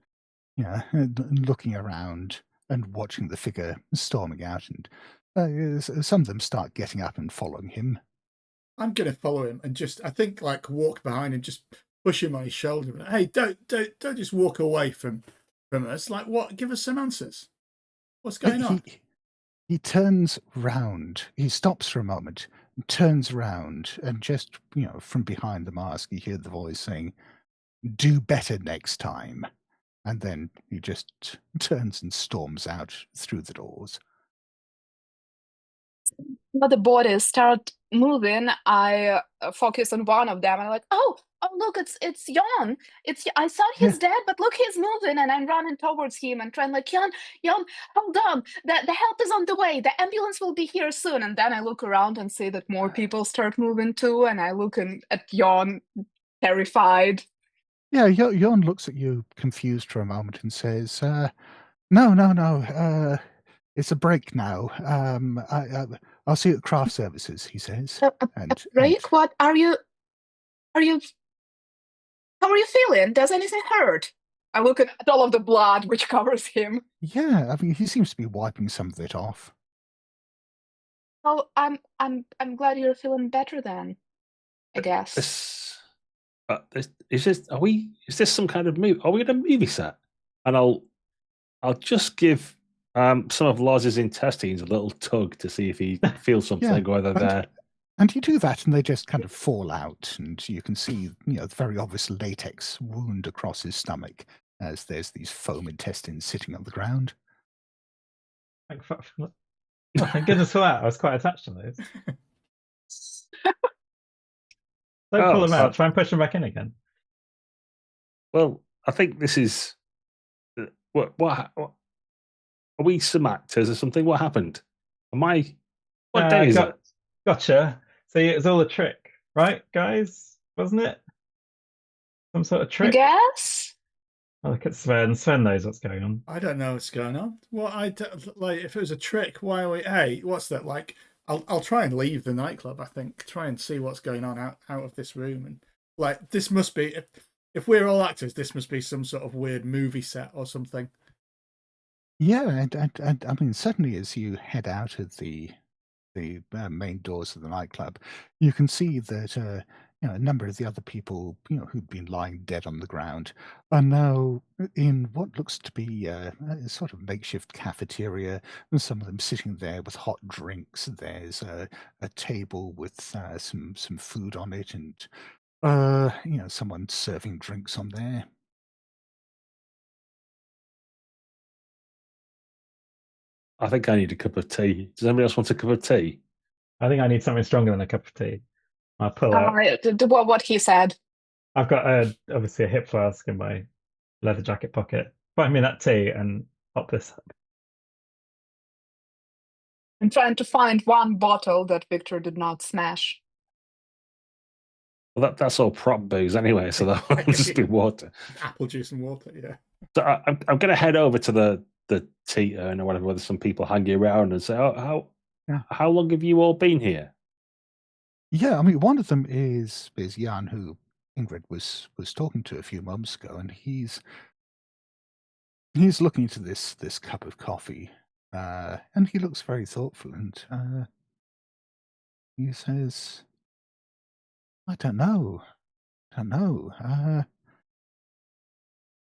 looking around and watching the figure storming out, and some of them start getting up and following him. I'm gonna follow him and I think walk behind and just push him on his shoulder. And, hey, don't just walk away from us. Like, what? Give us some answers. What's going on? He turns round. He stops for a moment, turns round, and just, from behind the mask, you hear the voice saying, "Do better next time." And then he just turns and storms out through the doors. When the bodies start moving, I focus on one of them. I'm like, oh, look, it's Jan. I thought he's dead, but look, he's moving, and I'm running towards him and trying like, Jan, hold on. The help is on the way. The ambulance will be here soon. And then I look around and see that more people start moving too, and I look at Jan, terrified. Yeah, Jan looks at you confused for a moment and says, No. It's a break now. I'll see you at craft services," he says. A break? What are you? How are you feeling? Does anything hurt? I look at all of the blood which covers him. Yeah, I mean, he seems to be wiping some of it off. Oh, I'm glad you're feeling better then, I guess. Is this some kind of movie? Are we in a movie set? And I'll just give some of Loz's intestines a little tug to see if he feels something, whether they're. And you do that, and they just kind of fall out, and you can see, the very obvious latex wound across his stomach as there's these foam intestines sitting on the ground. Oh, thank goodness for that. I was quite attached to those. Don't pull them out. Try and push them back in again. Well, I think this is what are we some actors or something? What happened? What day is it? Gotcha. See, it was all a trick, right, guys? Wasn't it? Some sort of trick? I guess. Oh, look at Sven. Sven knows what's going on. I don't know what's going on. Well, if it was a trick, why are we? Hey, what's that? Like, I'll try and leave the nightclub. I think try and see what's going on out of this room, and like this must be if we're all actors, this must be some sort of weird movie set or something. Yeah, and I mean, certainly as you head out of the main doors of the nightclub, you can see that a number of the other people who'd been lying dead on the ground are now in what looks to be a sort of makeshift cafeteria, and some of them sitting there with hot drinks. There's a table with some food on it, and someone serving drinks on there. I think I need a cup of tea. Does anybody else want a cup of tea? I think I need something stronger than a cup of tea. I'll pull out. What he said. I've got obviously a hip flask in my leather jacket pocket. Find me that tea and pop this up. I'm trying to find one bottle that Victor did not smash. Well, that's all prop booze anyway, so that'll just be water. Apple juice and water, yeah. So I'm going to head over to the tea urn or whatever, where some people hanging around, and say, how long have you all been here? Yeah, I mean, one of them is Jan, who Ingrid was talking to a few moments ago, and he's looking into this cup of coffee, and he looks very thoughtful, and he says, I don't know,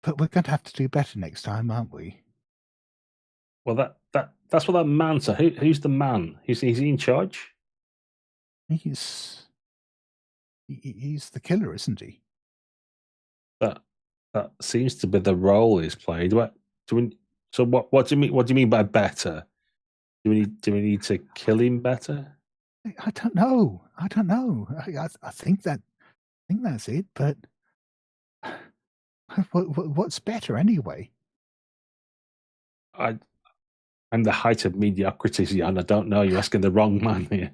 but we're going to have to do better next time, aren't we? Well, that's what that man said. Who's the man? Is he in charge? He's the killer, isn't he? That seems to be the role he's played. What do you mean? What do you mean by better? Do we need to kill him better? I don't know. I think that's it. But what's better anyway? I'm the height of mediocrity, Jan. I don't know. You're asking the wrong man here.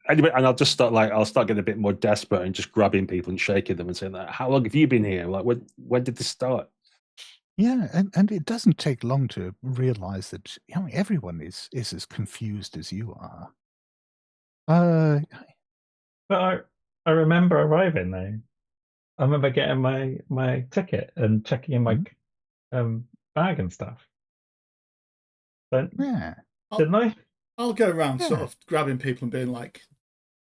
Anyway, and I'll just I'll start getting a bit more desperate and just grabbing people and shaking them and saying, how long have you been here? Like, when did this start? Yeah, and it doesn't take long to realize that everyone is as confused as you are. But I remember arriving though. I remember getting my ticket and checking in my bag and stuff. Yeah, didn't I? I'll go around sort of grabbing people and being like,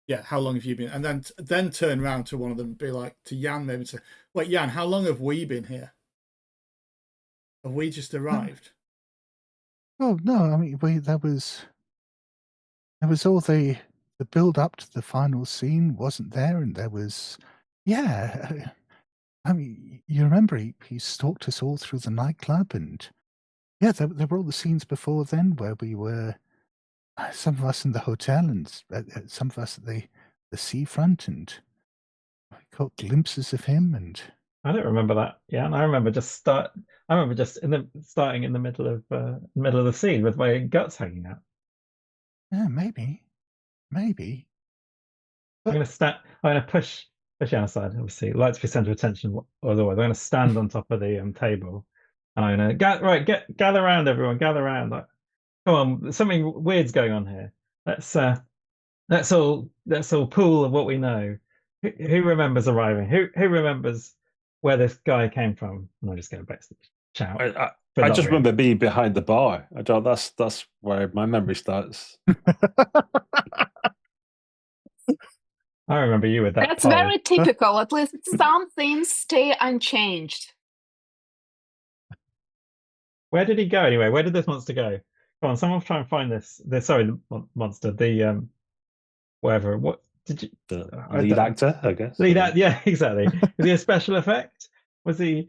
yeah, how long have you been? And then turn around to one of them and be like, to Jan maybe, say, wait, Jan, how long have we been here? Have we just arrived? Oh no, I mean there was all the build up to the final scene wasn't there, and there was I mean, you remember he stalked us all through the nightclub, and there were all the scenes before then where we were, some of us in the hotel and some of us at the seafront, and I caught glimpses of him. And I don't remember that. Yeah, and I remember just starting in the middle of the scene with my guts hanging out. Yeah, maybe. I'm gonna push Jan aside. Obviously, like to be centre of attention. Otherwise, I'm going to stand on top of the table, and I'm going to gather around, everyone. Gather around. Like, come on, something weird's going on here. Let's all pool of what we know. Who remembers arriving? Who remembers where this guy came from? And I'm just going to backstage shout. But I not just really. remember being behind the bar. I don't. That's where my memory starts. I remember you with that That's pole. very typical. At least some things stay unchanged. Where did he go anyway? Where did this monster go? Come on, someone try and find this. Sorry, the monster. The whatever. What did you? The I lead don't- actor, I guess. Lead act. Yeah, exactly. Was he a special effect? Was he?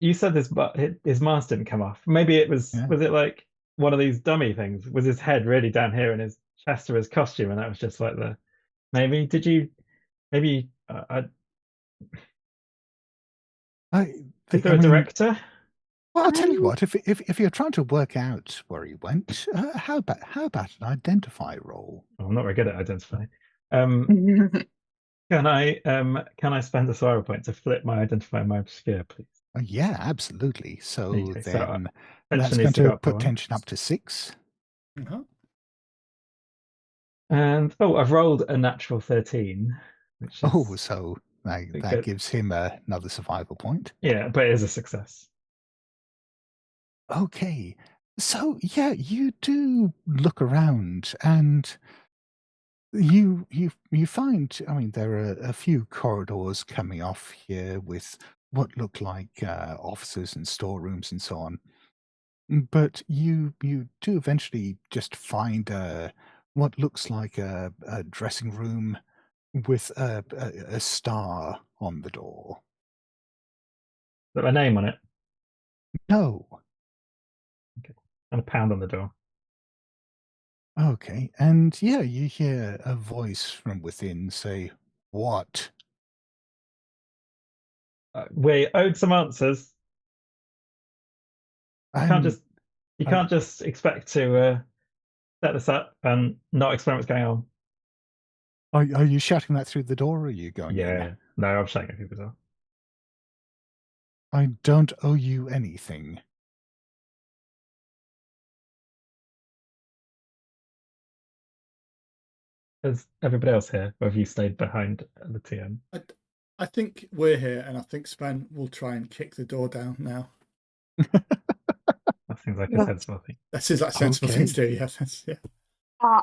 You said this, but his mask didn't come off. Maybe it was. Yeah. Was it like one of these dummy things? Was his head really down here and his chest or his costume, and that was just like the? Maybe did you? Maybe is there a director? Well, I'll tell you what. If you're trying to work out where he went, how about an identify roll? Oh, I'm not very good at identifying. Can I spend a sorrow point to flip my identify and my obscure, please? Oh, yeah, absolutely. So Okay, so, then tension that's needs going to go to up by put one. tension up to 6. Uh-huh. And I've rolled a natural 13, which is Oh, so that good. gives him another survival point. Yeah, but it is a success. Okay. So yeah, you do look around and you find, I mean, there are a few corridors coming off here with what look like offices and storerooms and so on. But you do eventually just find what looks like a dressing room with a star on the door. Got my name on it No. and a pound on the door. Okay. And yeah, you hear a voice from within say, "What?" We owed some answers. You can't I'm- just expect to set this up and not explain what's going on. Are you shouting that through the door or are you going in? Yeah, no, I'm shouting at people as well. I don't owe you anything. Is everybody else here, or have you stayed behind the TM? I think we're here, and I think Sven will try and kick the door down now. That seems like a sensible thing. That seems like a sensible thing to do. Yeah, yeah.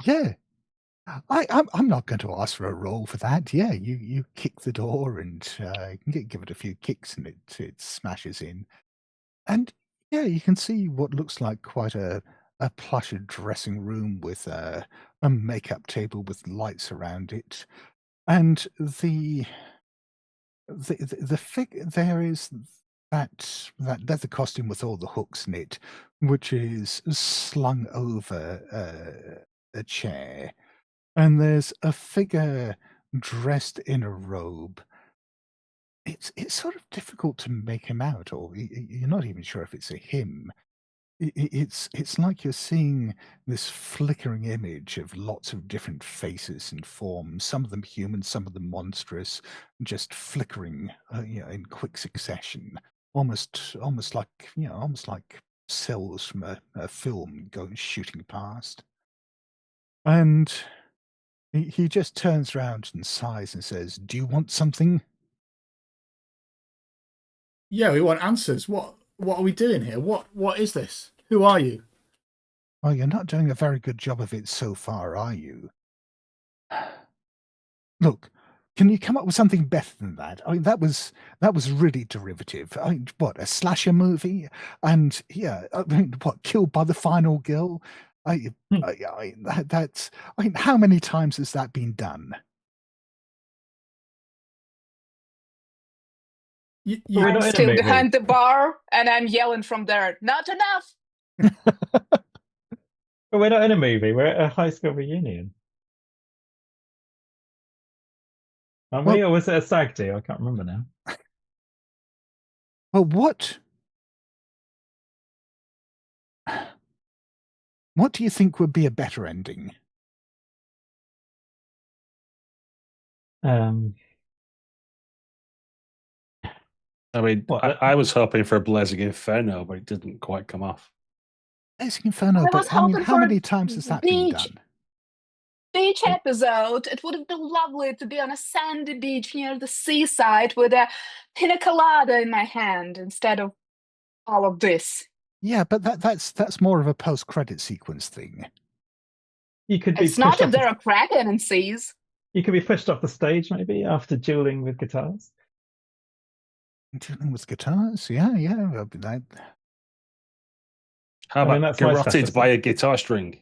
Yeah. I'm not going to ask for a roll for that. Yeah, you kick the door and you can give it a few kicks and it smashes in. And yeah, you can see what looks like quite a plush dressing room with a makeup table with lights around it. And the there is that leather costume with all the hooks in it, which is slung over a chair. And there's a figure dressed in a robe. It's sort of difficult to make him out, or you're not even sure if it's a him. It's like you're seeing this flickering image of lots of different faces and forms, some of them human, some of them monstrous, just flickering, in quick succession, almost like cells from a film going shooting past. And he just turns around and sighs and says, "Do you want something?" Yeah, we want answers. What are we doing here? What is this? Who are you? Well, you're not doing a very good job of it so far, are you? Look, can you come up with something better than that? I mean, that was really derivative. I mean, what, a slasher movie? And yeah, I mean, what, Killed by the Final Girl? That's. I mean, how many times has that been done? We're I'm not in a still movie. behind the bar and I'm yelling from there, not enough. But we're not in a movie. We're at a high school reunion. Aren't we? Or was it a stag do? I can't remember now. Well, what do you think would be a better ending? I mean, I was hoping for a Blazing Inferno, but it didn't quite come off. Blazing Inferno, I was but I mean, hoping how for many times has that been done? Beach episode. It would have been lovely to be on a sandy beach near the seaside with a pina colada in my hand instead of all of this. Yeah, but that's more of a post-credit sequence thing. You could be It's not pushed if off. there are Kraken and seas. You could be pushed off the stage maybe after dueling with guitars. Dealing with guitars, yeah. That, How I mean, about that's my garroted by specialty. a guitar string?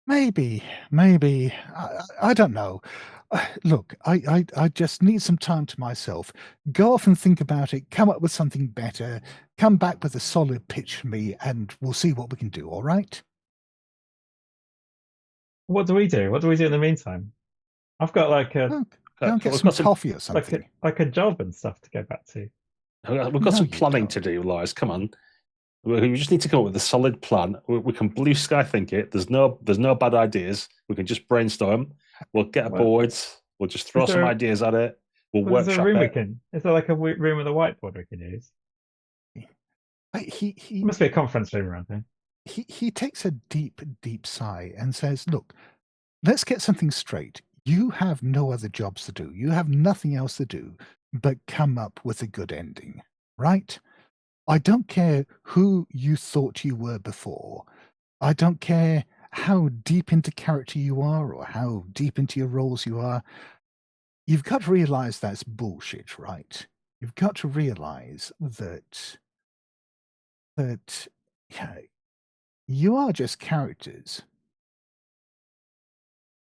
maybe. I don't know. Look, I just need some time to myself. Go off and think about it. Come up with something better. Come back with a solid pitch for me, and we'll see what we can do. All right? What do we do? What do we do in the meantime? I've got like a Look, go and get we've some got some- coffee or something. like a job and stuff to go back to. We've got No, some you planning don't. to do, Elias. Come on. We just need to come up with a solid plan. We can blue sky think it. There's no bad ideas. We can just brainstorm. We'll get a Well, board. We'll just throw some there a- ideas at it. We'll Well, there's a workshop room we it. can. Is there like a room with a whiteboard we can use? He There must be a conference room around here. he takes a deep sigh and says, "Look, let's get something straight. You have no other jobs to do. You have nothing else to do but come up with a good ending, right? I don't care who you thought you were before. I don't care how deep into character you are or how deep into your roles you are. You've got to realize that's bullshit, right? You've got to realize that yeah, you are just characters.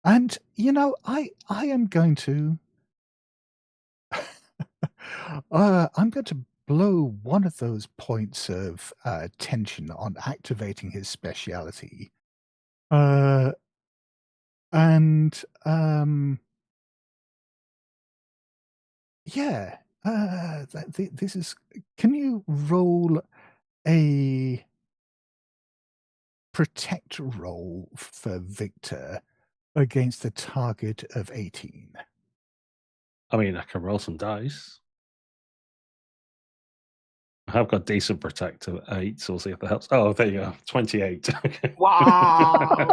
And I am going to I'm going to blow one of those points of tension on activating his speciality. And yeah, this is. Can you roll a protect roll for Victor against a target of 18? I mean, I can roll some dice. I have got decent protect of 8, so we'll see if that helps. Oh, there you go. 28. Okay. Wow.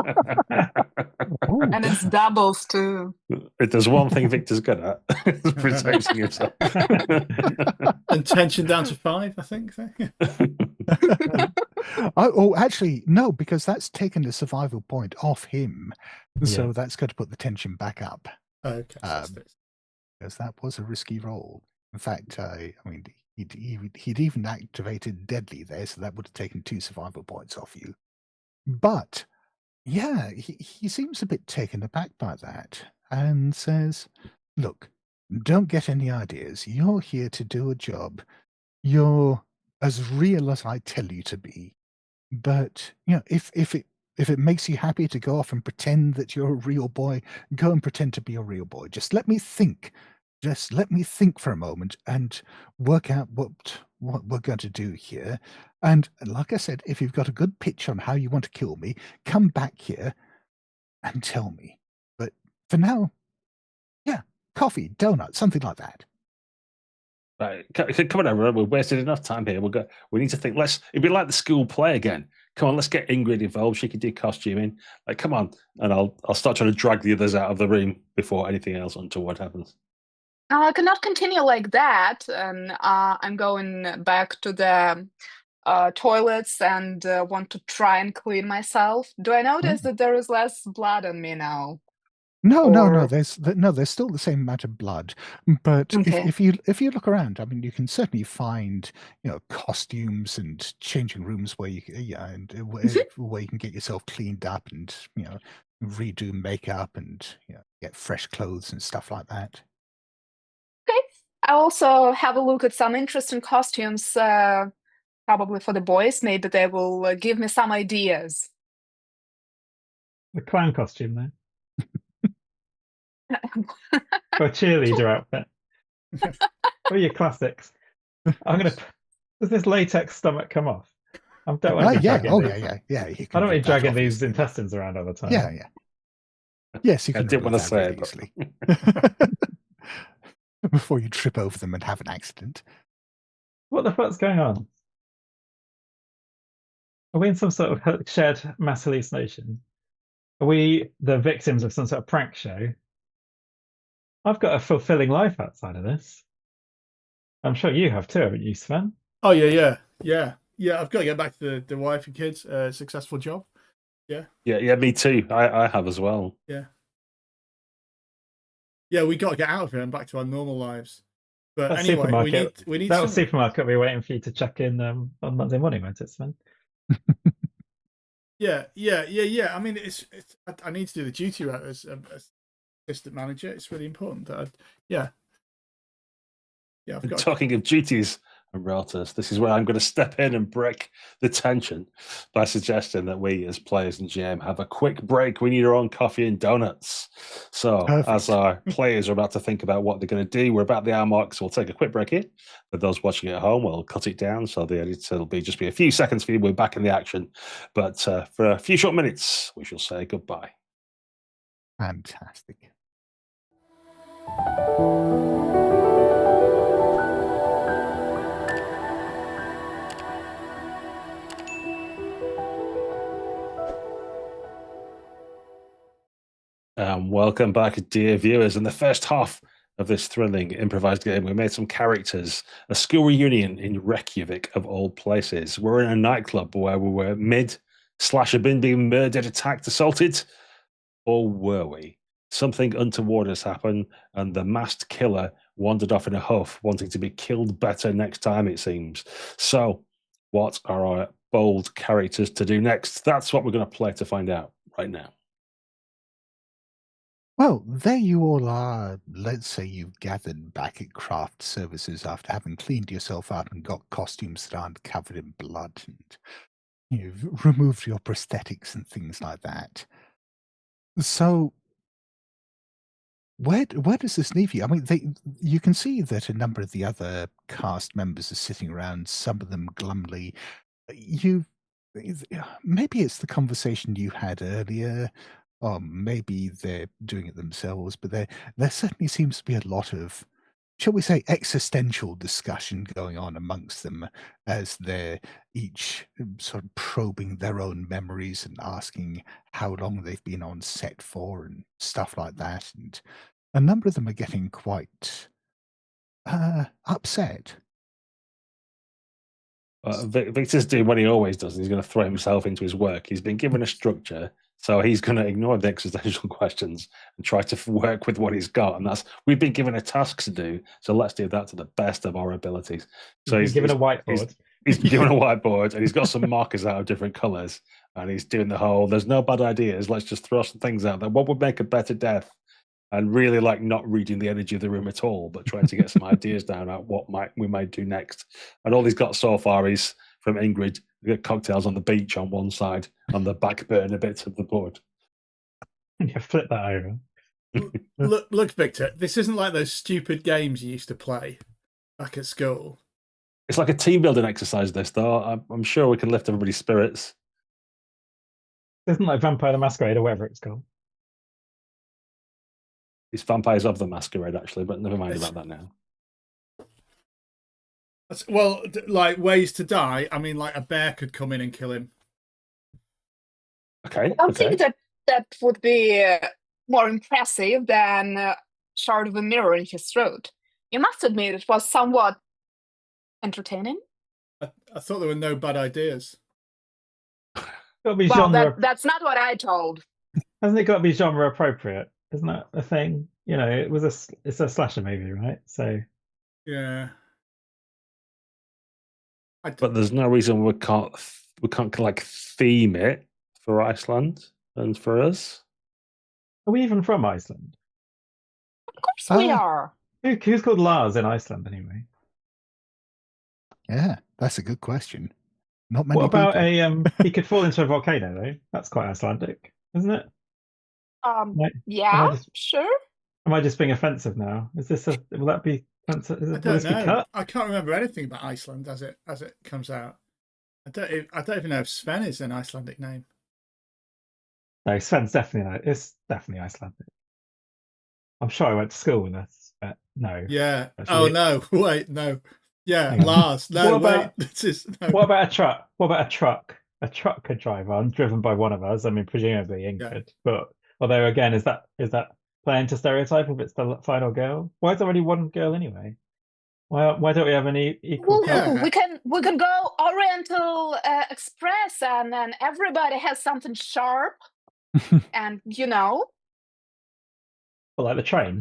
Oh, And it's doubles too. If there's one thing Victor's good at, it's protecting himself. And tension down to 5, I think. Actually, no, because that's taken a survival point off him. So Yeah. that's got to put the tension back up. Okay. Because that was a risky roll. In fact, I mean, he'd even activated deadly there, so that would have taken 2 survival points off you. But yeah, he seems a bit taken aback by that and says, "Look, don't get any ideas. You're here to do a job. You're as real as I tell you to be. But if it makes you happy to go off and pretend that you're a real boy, go and pretend to be a real boy. Just let me think. Just let me think for a moment and work out what we're going to do here. And like I said, if you've got a good pitch on how you want to kill me, come back here and tell me. But for now, yeah, coffee, donut, something like that." Right, come on, everyone. We've wasted enough time here. We need to think. It'd be like the school play again. Come on, let's get Ingrid involved. She can do costuming. Like, come on, and I'll start trying to drag the others out of the room before anything else untoward happens. I cannot continue like that, and I'm going back to the toilets and want to try and clean myself. Do I notice that there is less blood on me now? No. Or- There's still the same amount of blood, but Okay. if you look around, I mean, you can certainly find costumes and changing rooms where you where you can get yourself cleaned up and redo makeup and get fresh clothes and stuff like that. Okay. I also have a look at some interesting costumes, probably for the boys. Maybe they will give me some ideas. The clown costume there. Or a cheerleader outfit. What are your classics? Does this latex stomach come off? I don't want to be dragging Oh these- yeah. I don't want to be dragging these intestines around all the time. Yeah. Yes, you I can didn't remove want to that say really it, but- easily. Before you trip over them and have an accident. What the fuck's going on? Are we in some sort of shared mass hallucination? Are we the victims of some sort of prank show? I've got a fulfilling life outside of this. I'm sure you have too, haven't you, Sven? Oh yeah. I've got to get back to the wife and kids. Successful job. Yeah. Me too. I have as well. Yeah, we got to get out of here and back to our normal lives. But That anyway, supermarket, we need that some... supermarket will be waiting for you to check in on Monday morning, won't it, Sven? Yeah. I mean, I need to do the duty route as assistant manager. It's really important that I've got. Talking of duties and routers, this is where I'm going to step in and break the tension by suggesting that we, as players and GM, have a quick break. We need our own coffee and donuts. So, Perfect. as our players are about to think about what they're going to do, we're about the hour mark, so we'll take a quick break here. For those watching at home, we'll cut it down so the editor will just be a few seconds for you. We're back in the action, but for a few short minutes, we shall say goodbye. Fantastic. Welcome back, dear viewers. In the first half of this thrilling improvised game, we made some characters, a school reunion in Reykjavik of all places. We're in a nightclub where we were mid/have been being murdered, attacked, assaulted, or were we? Something untoward has happened, and the masked killer wandered off in a huff, wanting to be killed better next time, it seems. So, what are our bold characters to do next? That's what we're going to play to find out right now. Well, there you all are. Let's say you've gathered back at craft services after having cleaned yourself out and got costumes that aren't covered in blood, and you've removed your prosthetics and things like that. So, where does this leave you? I mean, you can see that a number of the other cast members are sitting around. Some of them glumly. Maybe it's the conversation you had earlier. Or maybe they're doing it themselves, but there certainly seems to be a lot of, shall we say, existential discussion going on amongst them as they're each sort of probing their own memories and asking how long they've been on set for and stuff like that. And a number of them are getting quite upset. Victor's doing what he always does. He's going to throw himself into his work. He's been given a structure, so he's going to ignore the existential questions and try to work with what he's got. And we've been given a task to do, so let's do that to the best of our abilities. So he's given a whiteboard. He's been given a whiteboard, and he's got some markers out of different colours, and he's doing the whole, there's no bad ideas, let's just throw some things out there. What would make a better death? And really not reading the energy of the room at all, but trying to get some ideas down at what we might do next. And all he's got so far is from Ingrid, we got cocktails on the beach on one side, on the back burner bits of the board. Yeah, flip that over. Look, Victor, this isn't like those stupid games you used to play back at school. It's like a team building exercise, this, though. I'm sure we can lift everybody's spirits. It isn't like Vampire the Masquerade or whatever it's called. It's Vampires of the Masquerade, actually, but never mind about that now. Well, like ways to die. I mean, like a bear could come in and kill him. Okay. I think that would be more impressive than a shard of a mirror in his throat. You must admit it was somewhat entertaining. I thought there were no bad ideas. Well, that's not what I told. Hasn't it got to be genre appropriate? Isn't that a thing? You know, it's a slasher movie, right? So yeah. But there's no reason we can't like theme it for Iceland and for us. Are we even from Iceland? Of course we are. Who's called Lars in Iceland anyway? Yeah, that's a good question. Not many. What about people. he could fall into a volcano though? That's quite Icelandic, isn't it? Yeah, sure. Am I just being offensive now? Will that be offensive? I don't know. I can't remember anything about Iceland as it comes out. I don't even know if Sven is an Icelandic name. No, Sven's definitely Icelandic. I'm sure I went to school with us, but no. Yeah. Actually, no. Wait. No. Yeah. Lars. No. Wait. No. What about a truck? What about a truck? A truck could drive on, driven by one of us. I mean, presumably Ingrid. Yeah. But although again, is that playing to stereotype if it's the final girl? Why is there only one girl anyway? Why don't we have any equal? Well, Yeah. we can go Oriental Express, and then everybody has something sharp, and Like the train,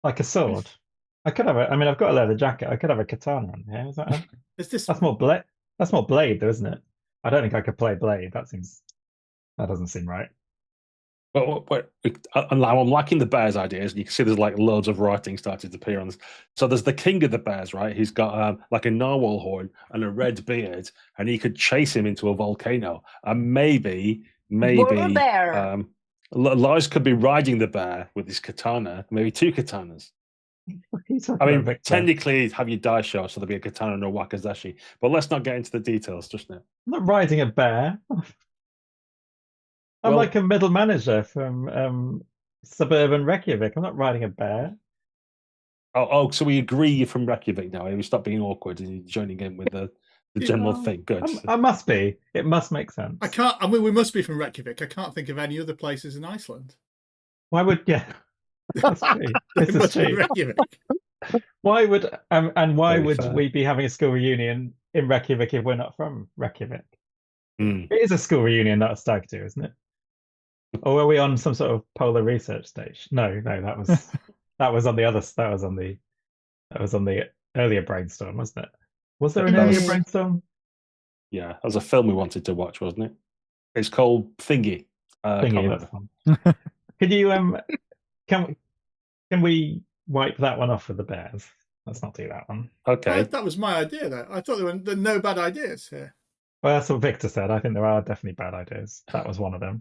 like a sword. I could have a. I mean, I've got a leather jacket. I could have a katana on here. Is that? Is this That's more blade. That's more blade, though, isn't it? I don't think I could play blade. That doesn't seem right. But I'm liking the bears ideas, and you can see there's like loads of writing started to appear on this. So there's the king of the bears, right? He's got like a narwhal horn and a red beard, and he could chase him into a volcano. And maybe bear. Lars could be riding the bear with his katana, maybe 2 katanas. I mean, technically, have your die show, so there'll be a katana and a wakizashi. But let's not get into the details just now. I'm not riding a bear. I'm like a middle manager from suburban Reykjavik. I'm not riding a bear. Oh, so we agree you're from Reykjavik now. We stop being awkward and you're joining in with the general thing. Good. I must be. It must make sense. I mean, we must be from Reykjavik. I can't think of any other places in Iceland. Why would That's true. This is true. Why would why would we be having a school reunion in Reykjavik if we're not from Reykjavik? It is a school reunion, not a stag do, isn't it? Or were we on some sort of polar research stage? No, that was on the other. That was on the earlier brainstorm, wasn't it? Was there an earlier brainstorm? Yeah, that was a film we wanted to watch, wasn't it? It's called Thingy. Could you can we wipe that one off with the bears? Let's not do that one. Okay. That was my idea, though. I thought there were no bad ideas here. Well, that's what Victor said. I think there are definitely bad ideas. That was one of them.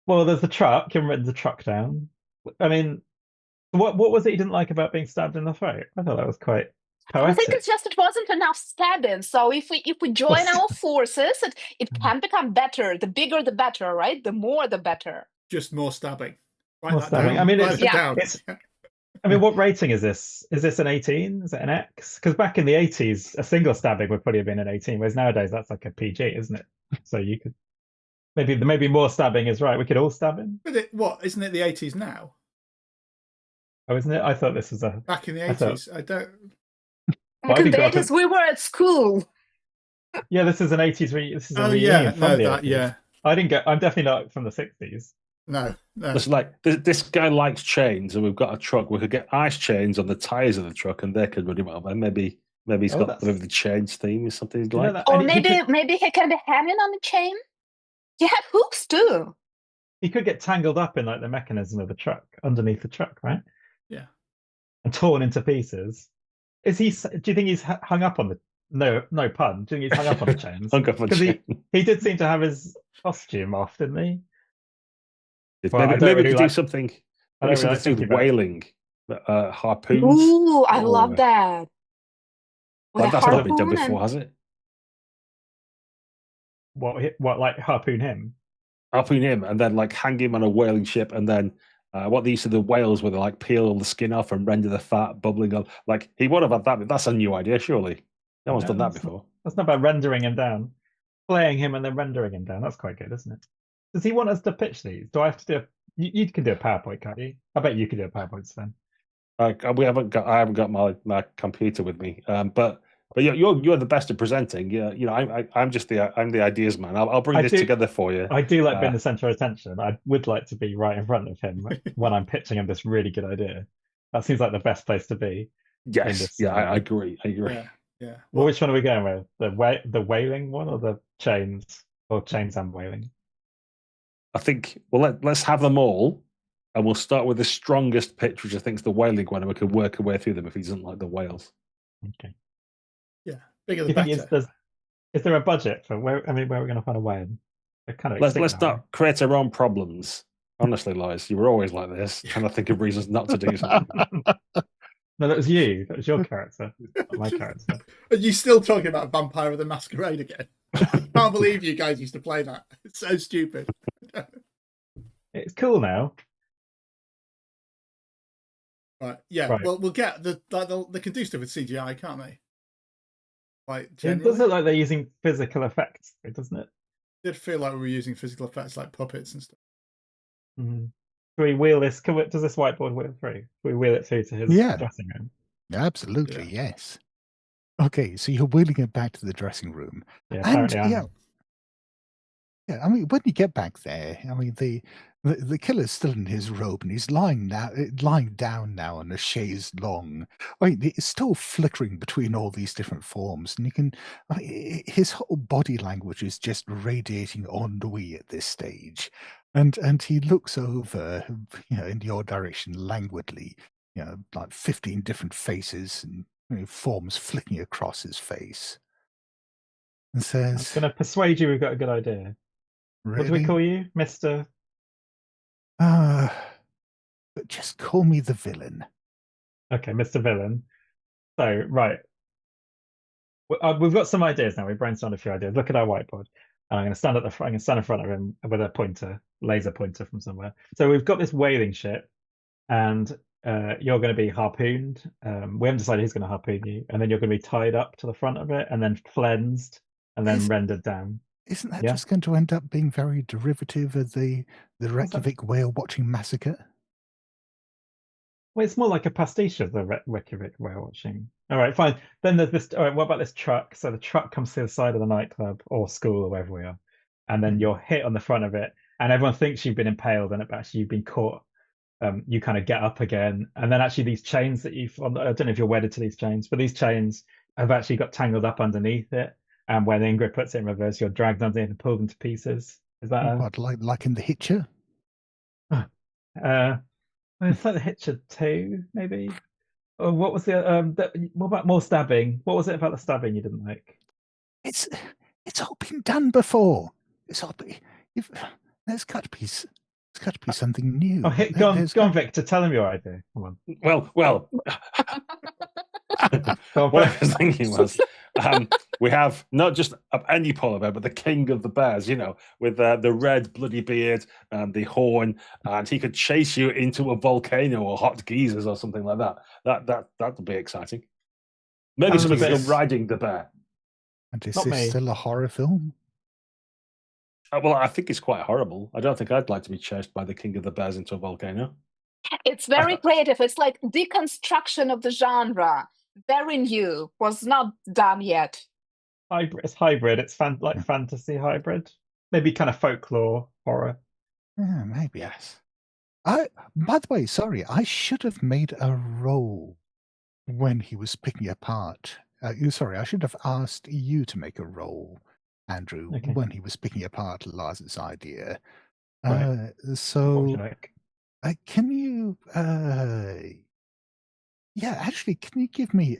Well, there's the truck. Can we write the truck down? I mean, what was it you didn't like about being stabbed in the throat? I thought that was quite poetic. I think it's just it wasn't enough stabbing. So if we join our forces, it can become better. The bigger, the better, right? The more, the better. Just more stabbing. More stabbing. I mean, I mean, what rating is this? Is this an 18? Is it an X? Because back in the 80s, a single stabbing would probably have been an 18, whereas nowadays that's like a PG, isn't it? So you could maybe more stabbing is right. We could all stab him. But isn't it the 80s now? Oh, isn't it? I thought this was back in the 80s. I don't. Back in the 80s, we were at school. Yeah, this is an 80s. This is a reunion from the 80s. I'm definitely not from the 60s. No. It's like this guy likes chains, and we've got a truck. We could get ice chains on the tires of the truck, and they could run him over. Maybe he's got the chains theme or something he'd like. Or maybe he can be hanging on the chain. You have hooks too. He could get tangled up in like the mechanism of the truck, underneath the truck, right? Yeah. And torn into pieces. Do you think he's hung up on the? No pun. Do you think he's hung up on the chains? Because he did seem to have his costume off, didn't he? Maybe we could do something. Maybe something with whaling, harpoons. Ooh, I love that. That's not been done before, has it? What? Like harpoon him? Harpoon him, and then like hang him on a whaling ship, and then what they used to the whales where they like peel the skin off and render the fat bubbling up. Like he would have had that. But that's a new idea, surely. No one's done that before. That's not about rendering him down, playing him and then rendering him down. That's quite good, isn't it? Does he want us to pitch these? Do I have to do? You can do a PowerPoint, can't you? I bet you can do a PowerPoint, Sven. I haven't got my computer with me. But you're the best at presenting. Yeah, I'm the ideas man. I'll bring this together for you. I do like being the center of attention. I would like to be right in front of him when I'm pitching him this really good idea. That seems like the best place to be. Yes, I agree. Yeah. Well, which one are we going with? The whaling one or the chains, or chains and whaling? I think let's have them all, and we'll start with the strongest pitch, which I think is the whaling one, and we can work our way through them if he doesn't like the whales. Okay. Yeah, bigger the better. Is there a budget for where? I mean, where are we going to find a whale? Let's not create our own problems. Honestly, Lies, you were always like this, trying to think of reasons not to do something. No, that was you. That was your character, not my character. Are you still talking about Vampire of the Masquerade again? I can't believe you guys used to play that. It's so stupid. It's cool now. Right. Yeah. Right. Well, we'll get they can do stuff with CGI, can't they? Like, it does look like they're using physical effects, doesn't it? It did feel like we were using physical effects like puppets and stuff. Mm-hmm. we wheel this? Does this whiteboard wheel through? Can we wheel it through to his Yeah. dressing room? Absolutely, yes. Okay, so you're wheeling it back to the dressing room. Yeah, And apparently I'm. yeah, I mean, when you get back there, I mean, the killer's still in his robe, and he's lying down now on a chaise longue. I mean, it's still flickering between all these different forms, and you can, his whole body language is just radiating ennui at this stage, and he looks over, in your direction languidly, like 15 different faces and forms flicking across his face, and I'm says, going to persuade you we've got a good idea. "Really? What do we call you, Mr.? But just call me the villain." Okay, Mr. Villain. So, right. We've got some ideas now. We brainstormed a few ideas. Look at our whiteboard. And I'm going to stand at the front. I'm going to stand in front of him with a laser pointer from somewhere. So we've got this whaling ship, and you're going to be harpooned. We haven't decided who's going to harpoon you, and then you're going to be tied up to the front of it, and then flensed, and then rendered down. Isn't that Yeah. just going to end up being very derivative of the Reykjavik whale watching massacre? Well, it's more like a pastiche of the Reykjavik whale watching. All right, fine. Then there's this. All right, what about this truck? So the truck comes to the side of the nightclub or school or wherever we are, and then you're hit on the front of it, and everyone thinks you've been impaled, and actually you've been caught. You kind of get up again, and then actually these chains that I don't know if you're wedded to these chains, but these chains have actually got tangled up underneath it, and when Ingrid puts it in reverse, you're dragged underneath and pulled into pieces. Is that what, like in The Hitcher? It's like The Hitcher 2, maybe. Or what was the what about more stabbing? What was it about the stabbing you didn't like? It's all been done before. It's all been, there's got to be something new. Oh, go on, Victor. Tell him your idea. Come on. Well. What I was thinking was, we have not just any polar bear, but the king of the bears, with the red bloody beard and the horn, and he could chase you into a volcano or hot geysers or something like that. That would be exciting. Maybe somebody's still riding the bear. And is this still a horror film? Well, I think it's quite horrible. I don't think I'd like to be chased by the king of the bears into a volcano. It's very creative. It's like deconstruction of the genre. Very new. Was not done yet. It's hybrid. It's like fantasy hybrid. Maybe kind of folklore horror. Yeah, maybe, yes. By the way, sorry, I should have made a roll when he was picking apart. Sorry, I should have asked you to make a roll, Andrew, when he was picking apart Lars's idea. Right. So, what would you like? Can you? Yeah, actually, can you give me?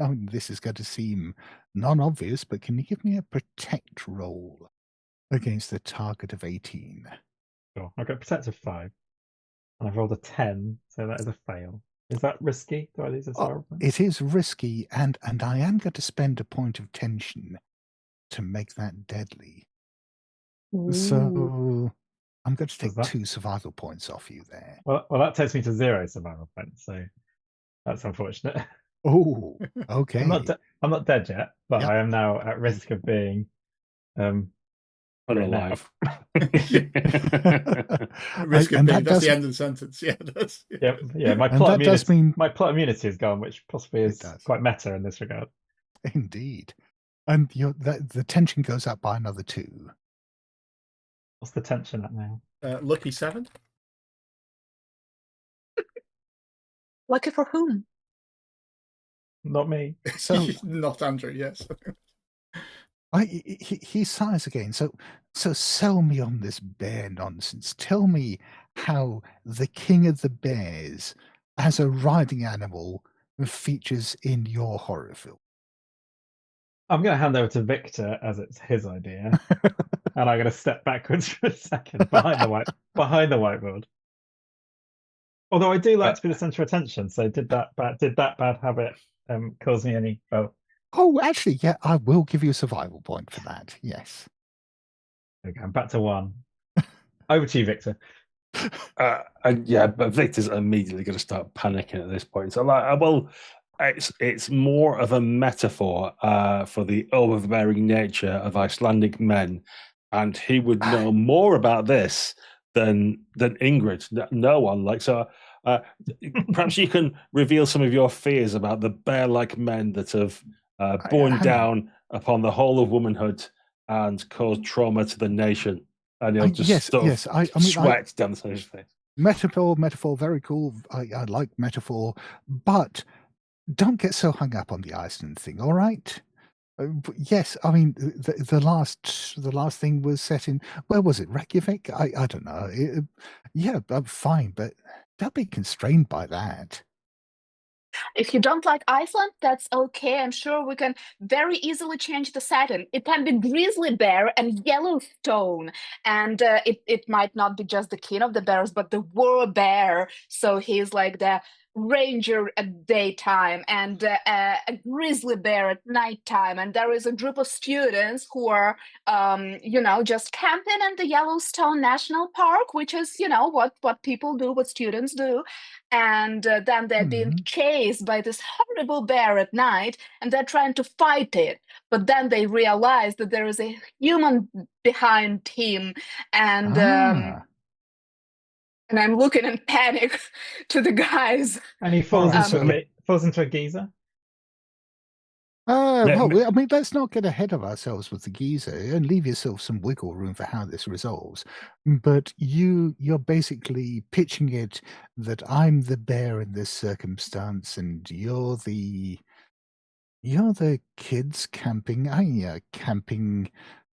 I mean, this is going to seem non-obvious, but can you give me a protect roll against a target of 18? Sure. I've got protect of 5, and I've rolled a 10, so that is a fail. Is that risky? Do I lose a sorrow point? It is risky, and I am going to spend a point of tension to make that deadly. Ooh. So I'm going to take 2 survival points off you there. Well, that takes me to 0 survival points, so that's unfortunate. Oh, okay. I'm not dead yet, but I am now at risk of being unalive. Risk of being, that's the end of the sentence. Yeah, yeah. My plot immunity is gone, which possibly is quite meta in this regard. Indeed. And the tension goes up by another 2. What's the tension at now? Lucky 7. Lucky for whom? Not me. So not Andrew. Yes. He sighs again. So sell me on this bear nonsense. Tell me how the king of the bears, as a riding animal, features in your horror film. I'm going to hand over to Victor as it's his idea, and I'm going to step backwards for a second behind the whiteboard. Although I do like to be the centre of attention, so did that bad habit cause me any? Oh, actually, yeah, I will give you a survival point for that. Yes. Okay, I'm back to 1. Over to you, Victor. But Victor's immediately going to start panicking at this point. So, it's more of a metaphor for the overbearing nature of Icelandic men, and he would know more about this than Ingrid. No one. Like, so perhaps you can reveal some of your fears about the bear-like men that have borne down upon the whole of womanhood and caused trauma to the nation. And you'll just sweat down the side of his face. Metaphor, very cool. I like metaphor, but don't get so hung up on the Iceland thing, all right? Yes, I mean the last thing was set in, where was it? Reykjavik? I don't know. Yeah, fine, but don't be constrained by that. If you don't like Iceland, that's okay. I'm sure we can very easily change the setting. It can be grizzly bear and Yellowstone, and it might not be just the king of the bears, but the war bear. So he's like the ranger at daytime and a grizzly bear at nighttime, and there is a group of students who are just camping in the Yellowstone National Park, which is what people do, what students do, and then they're being chased by this horrible bear at night, and they're trying to fight it, but then they realize that there is a human behind him, and I'm looking in panic to the guys. And he falls into a geyser. Well, I mean, let's not get ahead of ourselves with the geyser and leave yourself some wiggle room for how this resolves. But you're basically pitching it that I'm the bear in this circumstance, and you're the kids camping. Camping.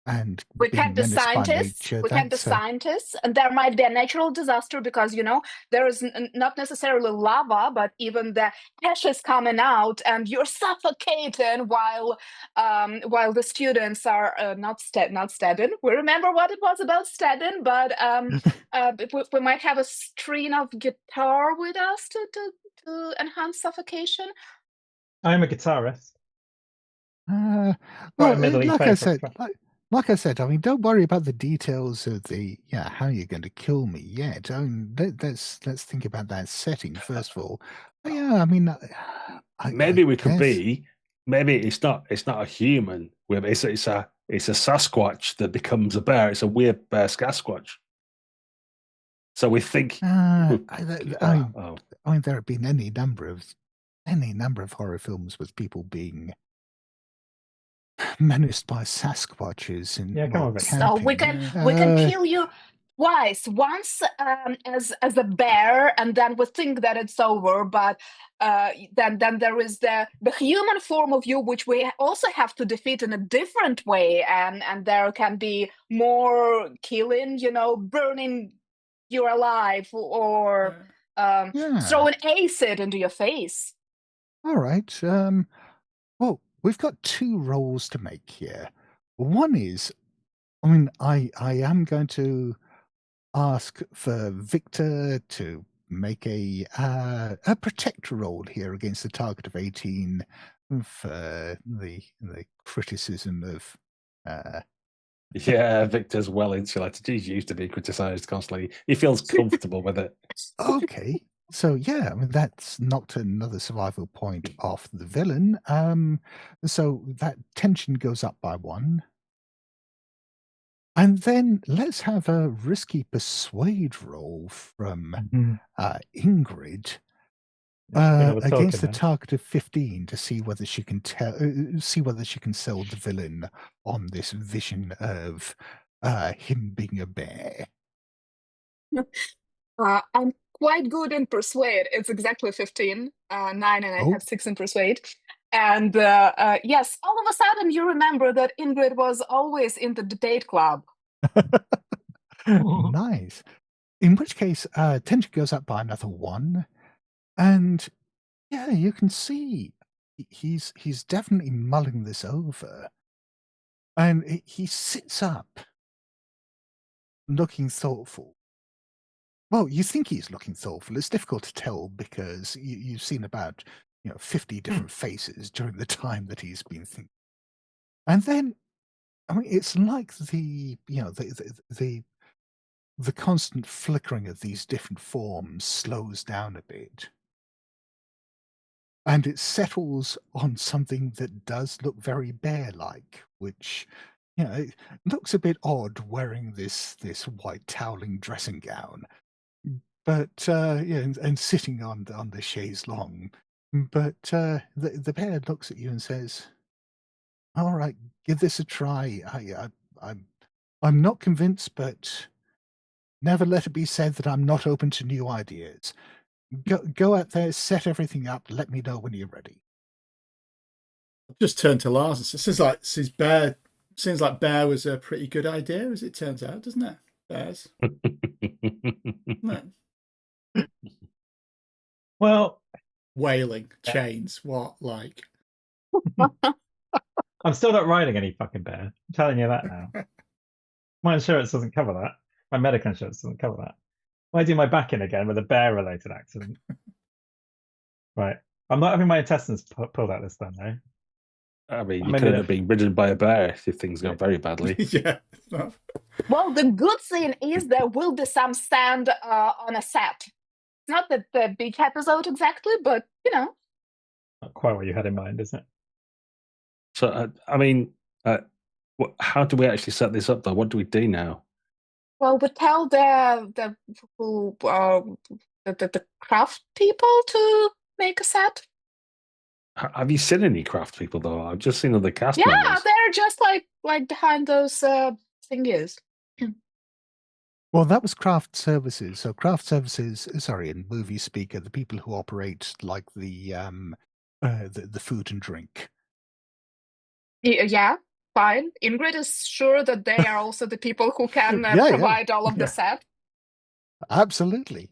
And we can be scientists. We can be scientists, and there might be a natural disaster because there is not necessarily lava, but even the ash is coming out, and you're suffocating while the students are not studying. We remember what it was about studying, but we might have a string of guitar with us to enhance suffocation. I'm a guitarist. Well, like I said, I mean, don't worry about the details of how you're going to kill me yet. I mean, let's think about that setting first of all. Yeah, I mean, maybe it's not a human. It's a Sasquatch that becomes a bear. It's a weird bear Sasquatch. So we think. I mean, there have been any number of horror films with people being menaced by Sasquatches and so we can kill you twice. Once as a bear, and then we think that it's over. But then there is the human form of you, which we also have to defeat in a different way. And there can be more killing, burning you alive, or throwing acid into your face. All right. Well, we've got two roles to make here. One is, I mean, I am going to ask for Victor to make a protect roll here against the target of 18 for the criticism of. Yeah, Victor's well insulated. He's used to being criticised constantly. He feels comfortable with it. Okay. So yeah, I mean that's knocked another survival point off the villain. So that tension goes up by 1. And then let's have a risky persuade roll from Ingrid against the target of 15 to see whether she can sell the villain on this vision of him being a bear. I'm quite good in persuade. It's exactly 15, 9, and I have 6 in persuade. And yes, all of a sudden you remember that Ingrid was always in the debate club. Nice. In which case, tension goes up by another 1, and yeah, you can see he's definitely mulling this over, and he sits up, looking thoughtful. Well, you think he's looking thoughtful. It's difficult to tell because you've seen about 50 different faces during the time that he's been thinking. And then, I mean, it's like the constant flickering of these different forms slows down a bit. And it settles on something that does look very bear-like, which it looks a bit odd wearing this white toweling dressing gown, but and sitting on the chaise longue. But the bear looks at you and says, "All right, give this a try. I'm not convinced, but never let it be said that I'm not open to new ideas. Go out there, set everything up. Let me know when you're ready." Just turn to Lars and seems like bear was a pretty good idea, as it turns out, doesn't it? Bears. No. Well, Whaling, chains, what like? I'm still not riding any fucking bear. I'm telling you that now. My insurance doesn't cover that. My medical insurance doesn't cover that. I do my back in again with a bear-related accident. Right. I'm not having my intestines pulled out this time, though. I mean, you Maybe could end that- up being ridden by a bear if things go very badly. Yeah. Well, the good thing is there will be some sand on a set. It's not the big episode exactly, but Not quite what you had in mind, is it? So, I mean, how do we actually set this up, though? What do we do now? well, we tell the craft people to make a set. Have you seen any craft people, though? I've just seen other cast Yeah, members. they're just like behind those thingies. Well, that was craft services. So craft services, sorry, in movie speaker, the people who operate like the food and drink. Yeah, fine. Ingrid is sure that they are also the people who can Yeah. provide all of the Yeah. set. Absolutely.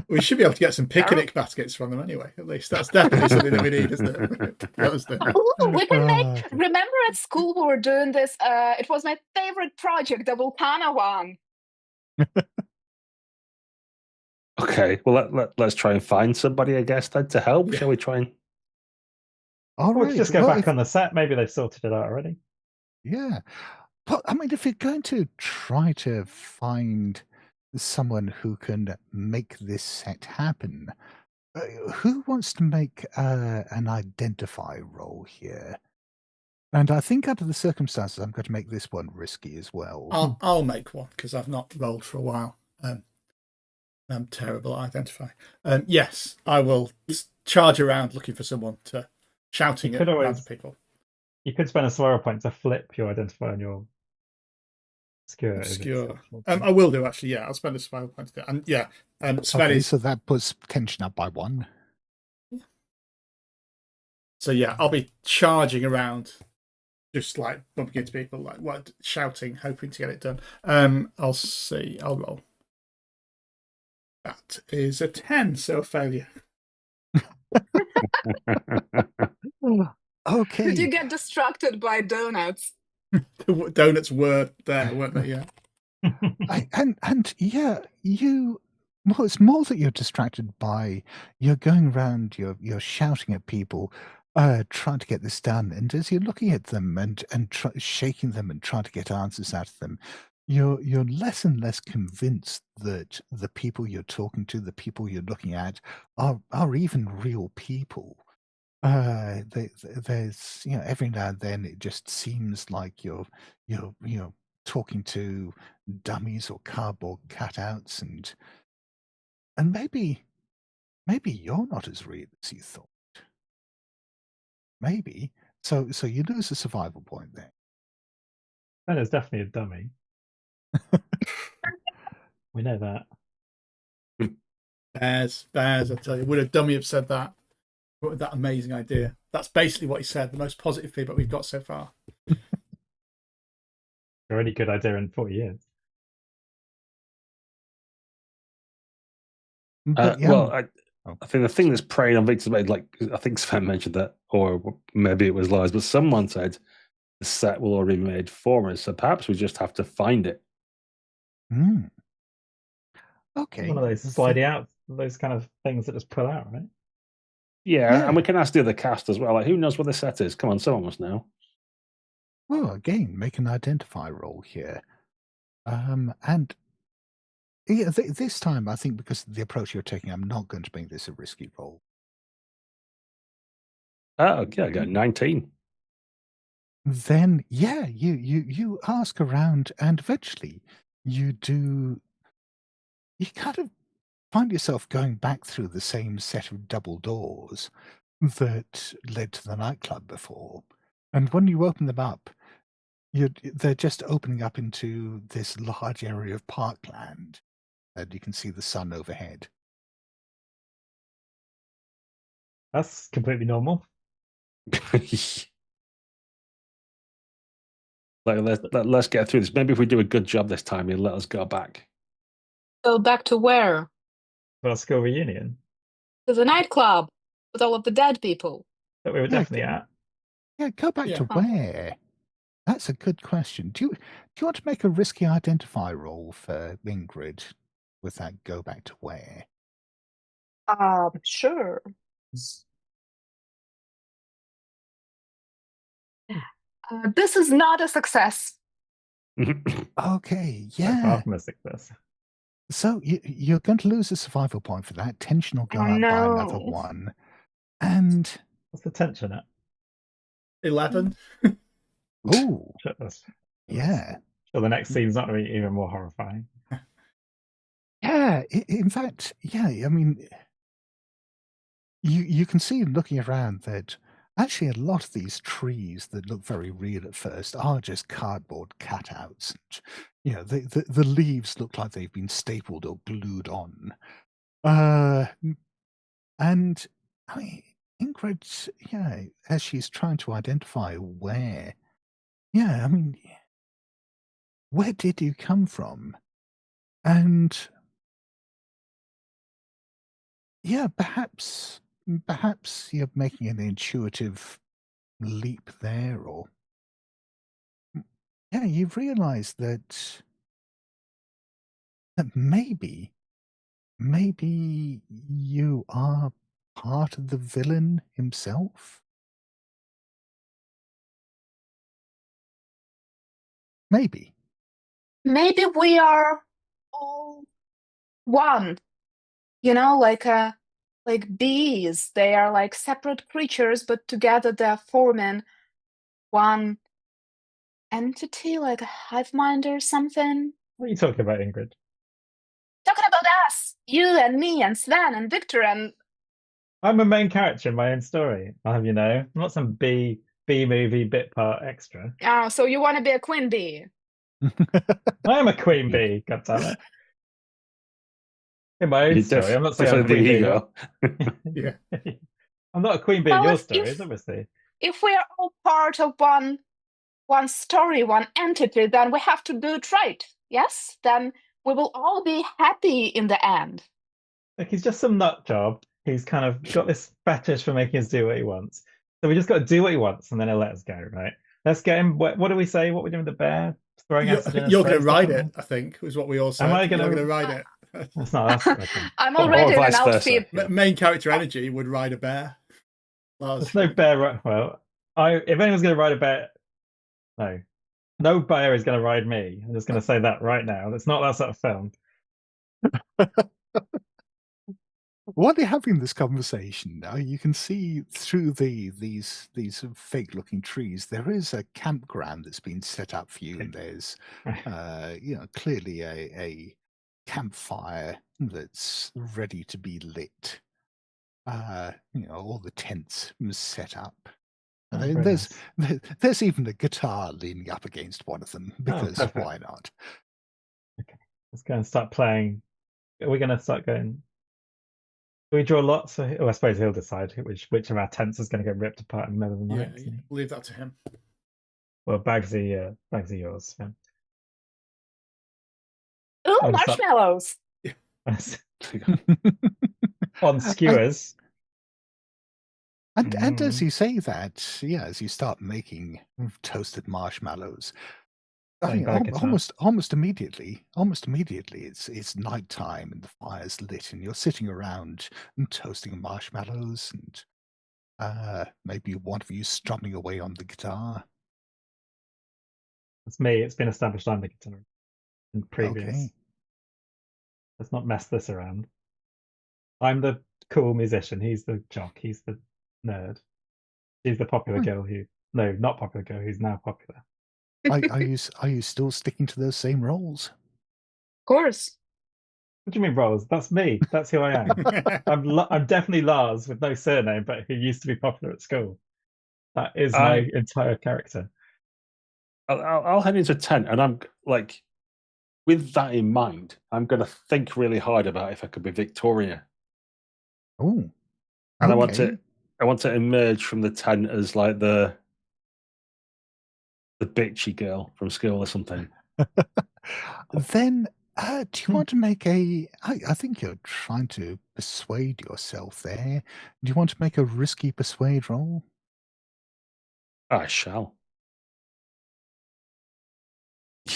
We should be able to get some picnic baskets from them anyway. At least that's definitely something that we need, isn't it? Ooh, we can make. Remember at school we were doing this. It was my favorite project, the Vulcana one. Okay, well, let's try and find somebody, I guess, then, to help. Yeah. Shall we try and... All Or right. just go well, back on the set. Maybe they've sorted it out already. Yeah. But I mean, if you're going to try to find someone who can make this set happen, who wants to make an identify roll here? And I think under the circumstances, I'm going to make this one risky as well. I'll make one because I've not rolled for a while. I'm terrible at identify. Yes, I will charge around looking for someone to shouting at random people. You could spend a slower point to flip your identify on your obscure. I will do actually. Yeah, I'll spend a survival point. And yeah, Sven Okay, is. so that puts tension up by 1. So yeah, I'll be charging around, just like bumping into people, like what, shouting, hoping to get it done. I'll see. I'll roll. That is a 10, so a failure. Okay. Did you get distracted by donuts? Donuts were there, weren't they? Yeah. And yeah, well, it's more that you're distracted by, you're going around, you're shouting at people, trying to get this done, and as you're looking at them and shaking them and trying to get answers out of them, you're less and less convinced that the people you're talking to, the people you're looking at, are even real people. There's every now and then it just seems like you're talking to dummies or cardboard cutouts, and maybe you're not as real as you thought. Maybe so you lose a survival point there. That is definitely a dummy. We know that. Bears, I tell you, would a dummy have said that? What that amazing idea? That's basically what he said. The most positive feedback we've got so far. A really good idea in 40 years. But, Well, I think the thing that's preying on Victor's mind, like I think Sven mentioned that, or maybe it was Lars, but someone said the set will already be made for us, so perhaps we just have to find it. Okay. One of those slidey out, those kind of things that just pull out, right? Yeah, and we can ask the other cast as well. Like, who knows what the set is? Come on, someone must know. Well, again, make an identify roll here. And yeah, this time, I think because of the approach you're taking, I'm not going to make this a risky roll. Oh, yeah, I got 19. then yeah, you ask around, and eventually you kind of find yourself going back through the same set of double doors that led to the nightclub before. And when you open them up, they're just opening up into this large area of parkland, and you can see the sun overhead. That's completely normal. Let's get through this. Maybe if we do a good job this time, he'll let us go back. Go back to where? For our school reunion To the nightclub with all of the dead people. that we were Yeah, definitely at. Yeah, go back to Oh. where? That's a good question. Do you want to make a risky identify roll for Ingrid with that go back to where? Sure. This is not a success. Okay, Far yeah. from a success. So you're going to lose a survival point for that. Tension will go Oh, up by another no. 1. And What's the tension at? 11. oh, That's yeah. sure the next scene's not going to be even more horrifying. Yeah, in fact, yeah, I mean, you can see looking around that actually a lot of these trees that look very real at first are just cardboard cutouts. You know, the leaves look like they've been stapled or glued on. And I mean, Ingrid, yeah, as she's trying to identify where, yeah, I mean, where did you come from? And yeah, perhaps you're making an intuitive leap there, or yeah, you've realized that maybe you are part of the villain himself. Maybe. Maybe we are all one. You know, like bees. They are like separate creatures, but together they're forming one entity, like a hive mind or something. What are you talking about, Ingrid? Talking about us, you and me and Sven and Victor and I'm a main character in my own story. I'll have you know. I'm not some B movie bit part extra. oh, so you want to be a queen bee? I am a queen bee, God damn it. In my own You story, I'm not saying I'm a definitely queen the bee. ego. Yeah. I'm not a queen bee in Well, your if- stories, if- obviously. If we are all part of one story, one entity, then we have to do it right. Yes, then we will all be happy in the end. Like he's just some nut job. He's kind of got this fetish for making us do what he wants. So we just got to do what he wants, and then he'll let us go, right? Let's get him. What do we say? What we're doing with the bear? Throwing acid in his You're going face to ride or it, something? I think, was what we all said. Am I You're gonna- going to ride it. That's not. That's okay. I'm Or already in an vice versa. outfit. Main character energy would ride a bear. Lars. There's no bear. Well, if anyone's going to ride a bear, no bear is going to ride me. I'm just going to say that right now. It's not that sort of film. While they're having this conversation now, you can see through these fake-looking trees, there is a campground that's been set up for you, and there's clearly a campfire that's ready to be lit. All the tents set up. And Oh, very there's even a guitar leaning up against one of them, because perfect. why not? Let's go and start playing. Are we going to start going? Do we draw lots? I suppose he'll decide which of our tents is going to get ripped apart in the middle of the Yeah, night. yeah, leave that to him. Well, Bagsy yours. Yeah. Ooh, I'm sorry. marshmallows. On skewers. And as you say that, yeah, as you start making toasted marshmallows, I Playing think back guitar. almost immediately, it's nighttime and the fire's lit, and you're sitting around and toasting marshmallows, and maybe one of you strumming away on the guitar. It's me. It's been established I'm the guitar in previous. Okay. Let's not mess this around. I'm the cool musician. He's the jock. He's the nerd. She's the popular Right. girl who no, not popular girl who's now popular. Are you still sticking to those same roles? Of course. What do you mean roles? That's me. That's who I am. I'm definitely Lars with no surname, but who used to be popular at school. That is my entire character. I'll head into 10, and I'm like, with that in mind, I'm going to think really hard about if I could be Victoria. Oh, and okay. I want to emerge from the 10 as like the bitchy girl from school or something. Then, do you want to make a? I think you're trying to persuade yourself there. Do you want to make a risky persuade roll? I shall.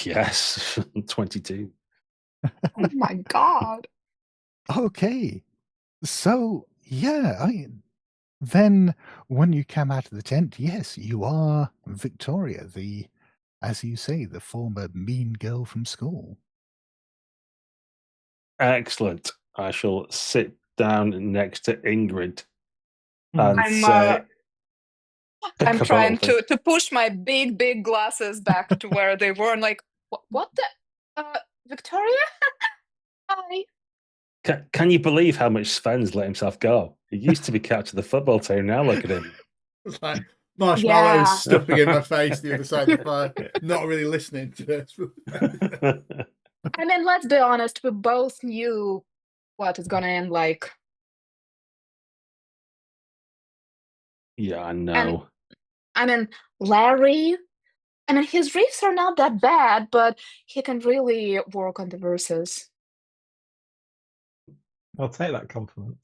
Yes, 22. Oh my God. Okay. So, yeah, then when you come out of the tent, yes, you are Victoria, as you say, the former mean girl from school. Excellent. I shall sit down next to Ingrid Hmm. and say, I'm trying to push my big glasses back to where they were, and like, what the Victoria? Hi. Can you believe how much Sven's let himself go? He used to be captain of the football team. Now look at him. It's like marshmallows Yeah. stuffing in my face the other side of the fire, not really listening to this. I mean, let's be honest, we both knew what it's gonna end like. Yeah, I know. I mean, Larry, I mean, his riffs are not that bad, but he can really work on the verses. I'll take that compliment.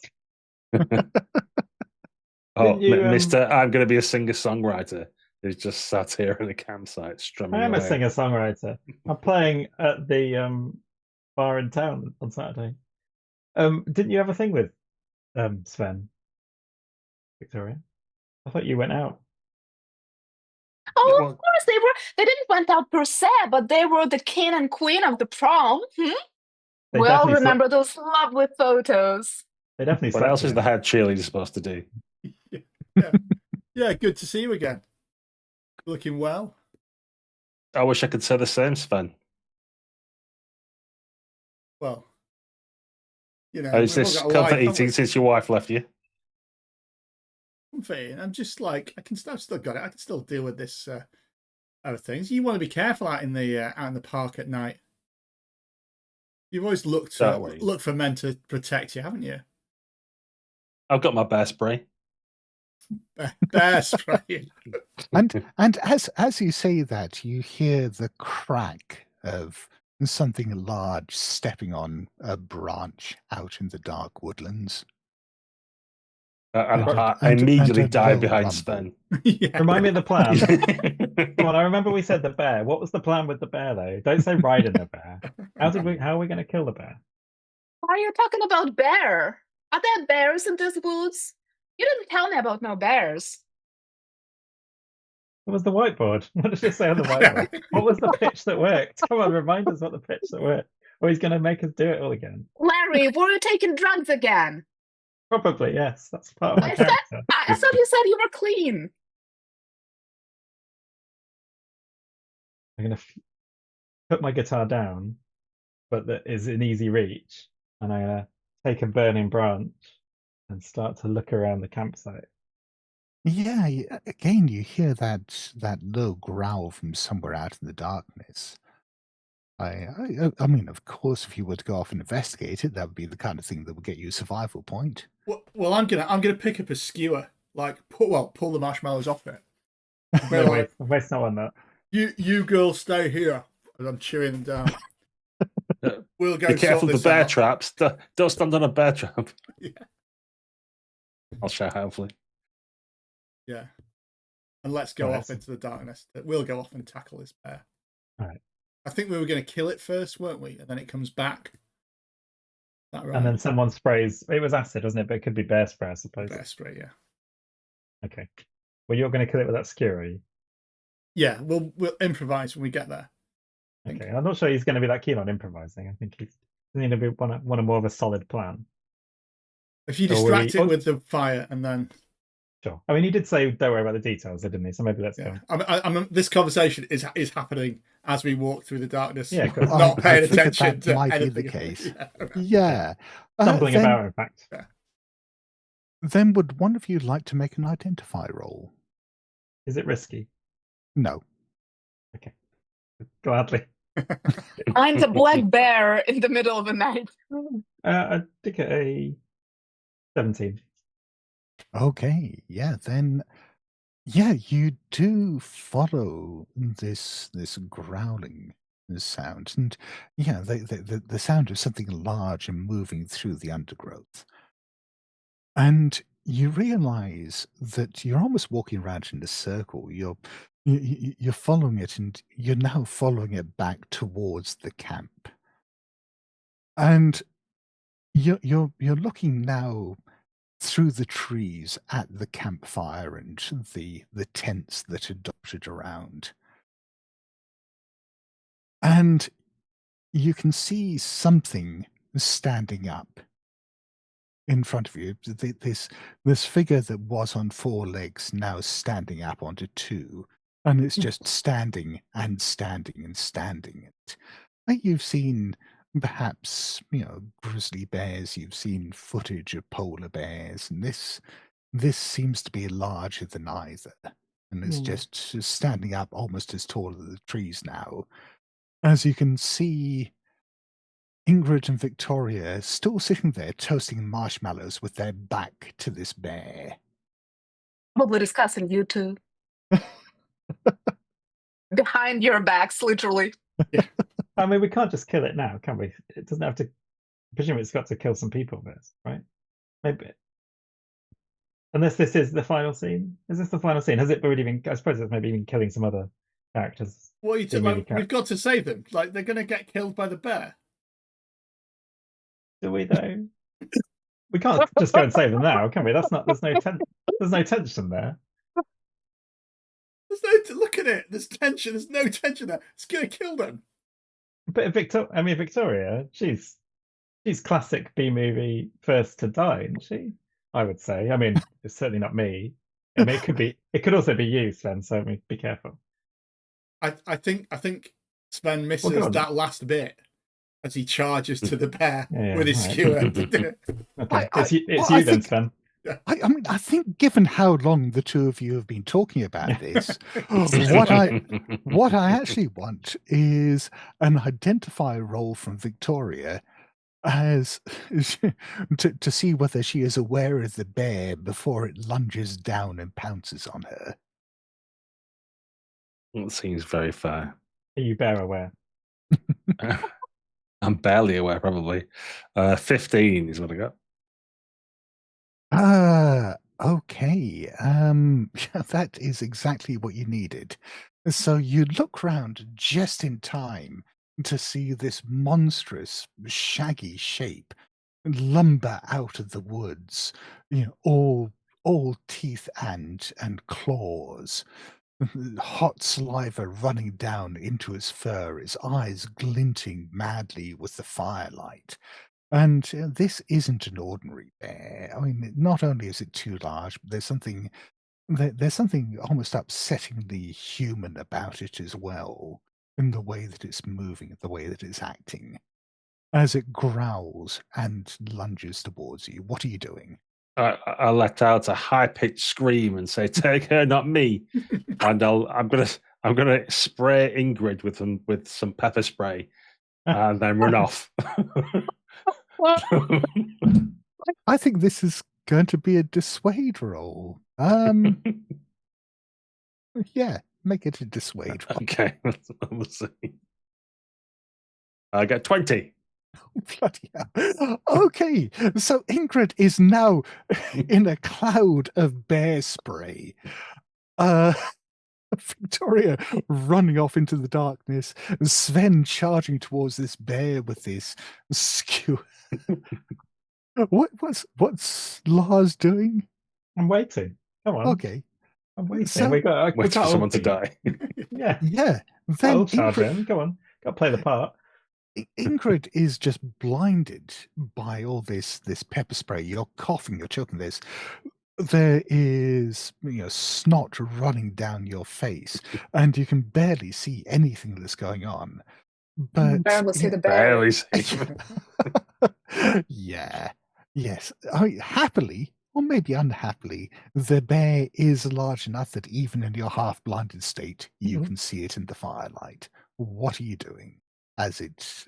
Oh, Didn't you, Mr. I'm going to be a singer-songwriter who's just sat here in a campsite strumming I am away. a singer-songwriter. I'm playing at the bar in town on Saturday. Didn't you have a thing with Sven, Victoria? I thought you went out. Oh, Well, of course they were. They didn't went out per se, but they were the king and queen of the prom. They We all definitely remember those lovely photos. They definitely. what slept else is the together. head cheerleader supposed to do? Yeah, good to see you again. Looking well. I wish I could say the same, Sven. Well, you know, Is we've all this got a life, comfort haven't we? eating since your wife left you? Comfy. I'm just like I've still got it. I can still deal with this other things. You want to be careful out in the park at night. You've always looked for men to protect you, haven't you? I've got my bear spray. Bear spray. And as you say that, you hear the crack of something large stepping on a branch out in the dark woodlands. And I immediately dive behind rumble. Sven. Yeah. Remind me of the plan. Come on, I remember we said the bear. What was the plan with the bear, though? Don't say riding the bear. How are we going to kill the bear? Why are you talking about bear? Are there bears in these woods? You didn't tell me about no bears. What was the whiteboard? What did it say on the whiteboard? What was the pitch that worked? Come on, remind us what the pitch that worked. Or he's going to make us do it all again. Larry, were you taking drugs again? Probably, yes. That's part of my character. I thought you said you were clean. I'm going to put my guitar down, but that is in easy reach. And I'm going to take a burning branch and start to look around the campsite. Yeah, again, you hear that low growl from somewhere out in the darkness. I mean, of course, if you were to go off and investigate it, that would be the kind of thing that would get you a survival point. Well, I'm gonna pick up a skewer, like pull the marshmallows off it. No, wait, waste no on that. You girls stay here, and I'm cheering them down. We'll go. Be careful of the bear out. traps. Don't stand on a bear trap. Yeah. I'll shout, hopefully. Yeah. And let's go off into the darkness. We'll go off and tackle this bear. All right. I think we were going to kill it first, weren't we? And then it comes back. Is that right? And then someone sprays. It was acid, wasn't it? But it could be bear spray, I suppose. Bear spray, yeah. Okay. Well, you're going to kill it with that skewer, are you? Yeah, we'll improvise when we get there. Okay. I'm not sure he's going to be that keen on improvising. I think he's going to be one more of a solid plan. If you distract it with the fire and then Sure. I mean, he did say don't worry about the details, didn't he? So maybe let's go. I mean, this conversation is happening as we walk through the darkness. Yeah, of course. Not paying I figured attention that to might anything. be the case. Okay. Yeah. Stumbling then, about, in fact. Then would one of you like to make an identify roll? Is it risky? No. Okay. Gladly. I'm the black bear in the middle of the night. I did get a 17. Okay, yeah, then yeah, you do follow this growling sound, and yeah, the sound of something large and moving through the undergrowth. And you realize that you're almost walking around in a circle. You're following it, and you're now following it back towards the camp. And you're looking now through the trees at the campfire and the tents that are dotted around. And you can see something standing up in front of you. This figure that was on 4 legs now standing up onto 2, and it's just standing and standing and standing. And you've seen perhaps, grizzly bears, you've seen footage of polar bears, and this seems to be larger than either. And it's just standing up almost as tall as the trees now. As you can see, Ingrid and Victoria still sitting there toasting marshmallows with their back to this bear. Probably discussing you two. Behind your backs, literally. Yeah. I mean, we can't just kill it now, can we? It doesn't have to. Presumably, it's got to kill some people first, right? Maybe. Unless this is the final scene. Is this the final scene? Has it already been? I suppose it's maybe even killing some other characters. What are you talking about? We've got to save them. Like, they're going to get killed by the bear. Do we though? We can't just go and save them now, can we? That's not. There's no tension there. There's no. Look at it. There's tension. There's no tension there. It's going to kill them. But Victoria, she's classic B movie first to die, isn't she? I would say. I mean, it's certainly not me. I mean, it could also be you, Sven. So be careful. I think Sven misses that last bit as he charges to the bear with his skewer. Okay. It's you then, Sven. I mean, I think given how long the two of you have been talking about this, what I actually want is an identify roll from Victoria as to see whether she is aware of the bear before it lunges down and pounces on her. That seems very fair. Are you bear aware? I'm barely aware, probably. 15 is what I got. Okay. That is exactly what you needed. So you look round just in time to see this monstrous, shaggy shape lumber out of the woods, all teeth and claws, hot saliva running down into his fur, his eyes glinting madly with the firelight. And this isn't an ordinary bear. I mean, not only is it too large, but there's something almost upsettingly human about it as well, in the way that it's moving, the way that it's acting. As it growls and lunges towards you, what are you doing? I let out a high-pitched scream and say, "Take her, not me!" And I'm gonna spray Ingrid with some pepper spray, and then run off. I think this is going to be a dissuade roll. Yeah, make it a dissuade roll. Okay, we'll see. I got 20. Bloody hell. Okay, so Ingrid is now in a cloud of bear spray. Victoria running off into the darkness, Sven charging towards this bear with this skewer. What's Lars doing? I'm waiting. Come on. Okay. I'm waiting. So, we got Wait for someone to die. Yeah. Yeah. Then charge in. Go on. Got to play the part. Ingrid is just blinded by all this pepper spray. You're coughing, you're choking. There's there is snot running down your face, and you can barely see anything that's going on. But Barely see the bear. Barely see. yeah, yes. Happily, or maybe unhappily, the bear is large enough that even in your half-blinded state, you can see it in the firelight. What are you doing as it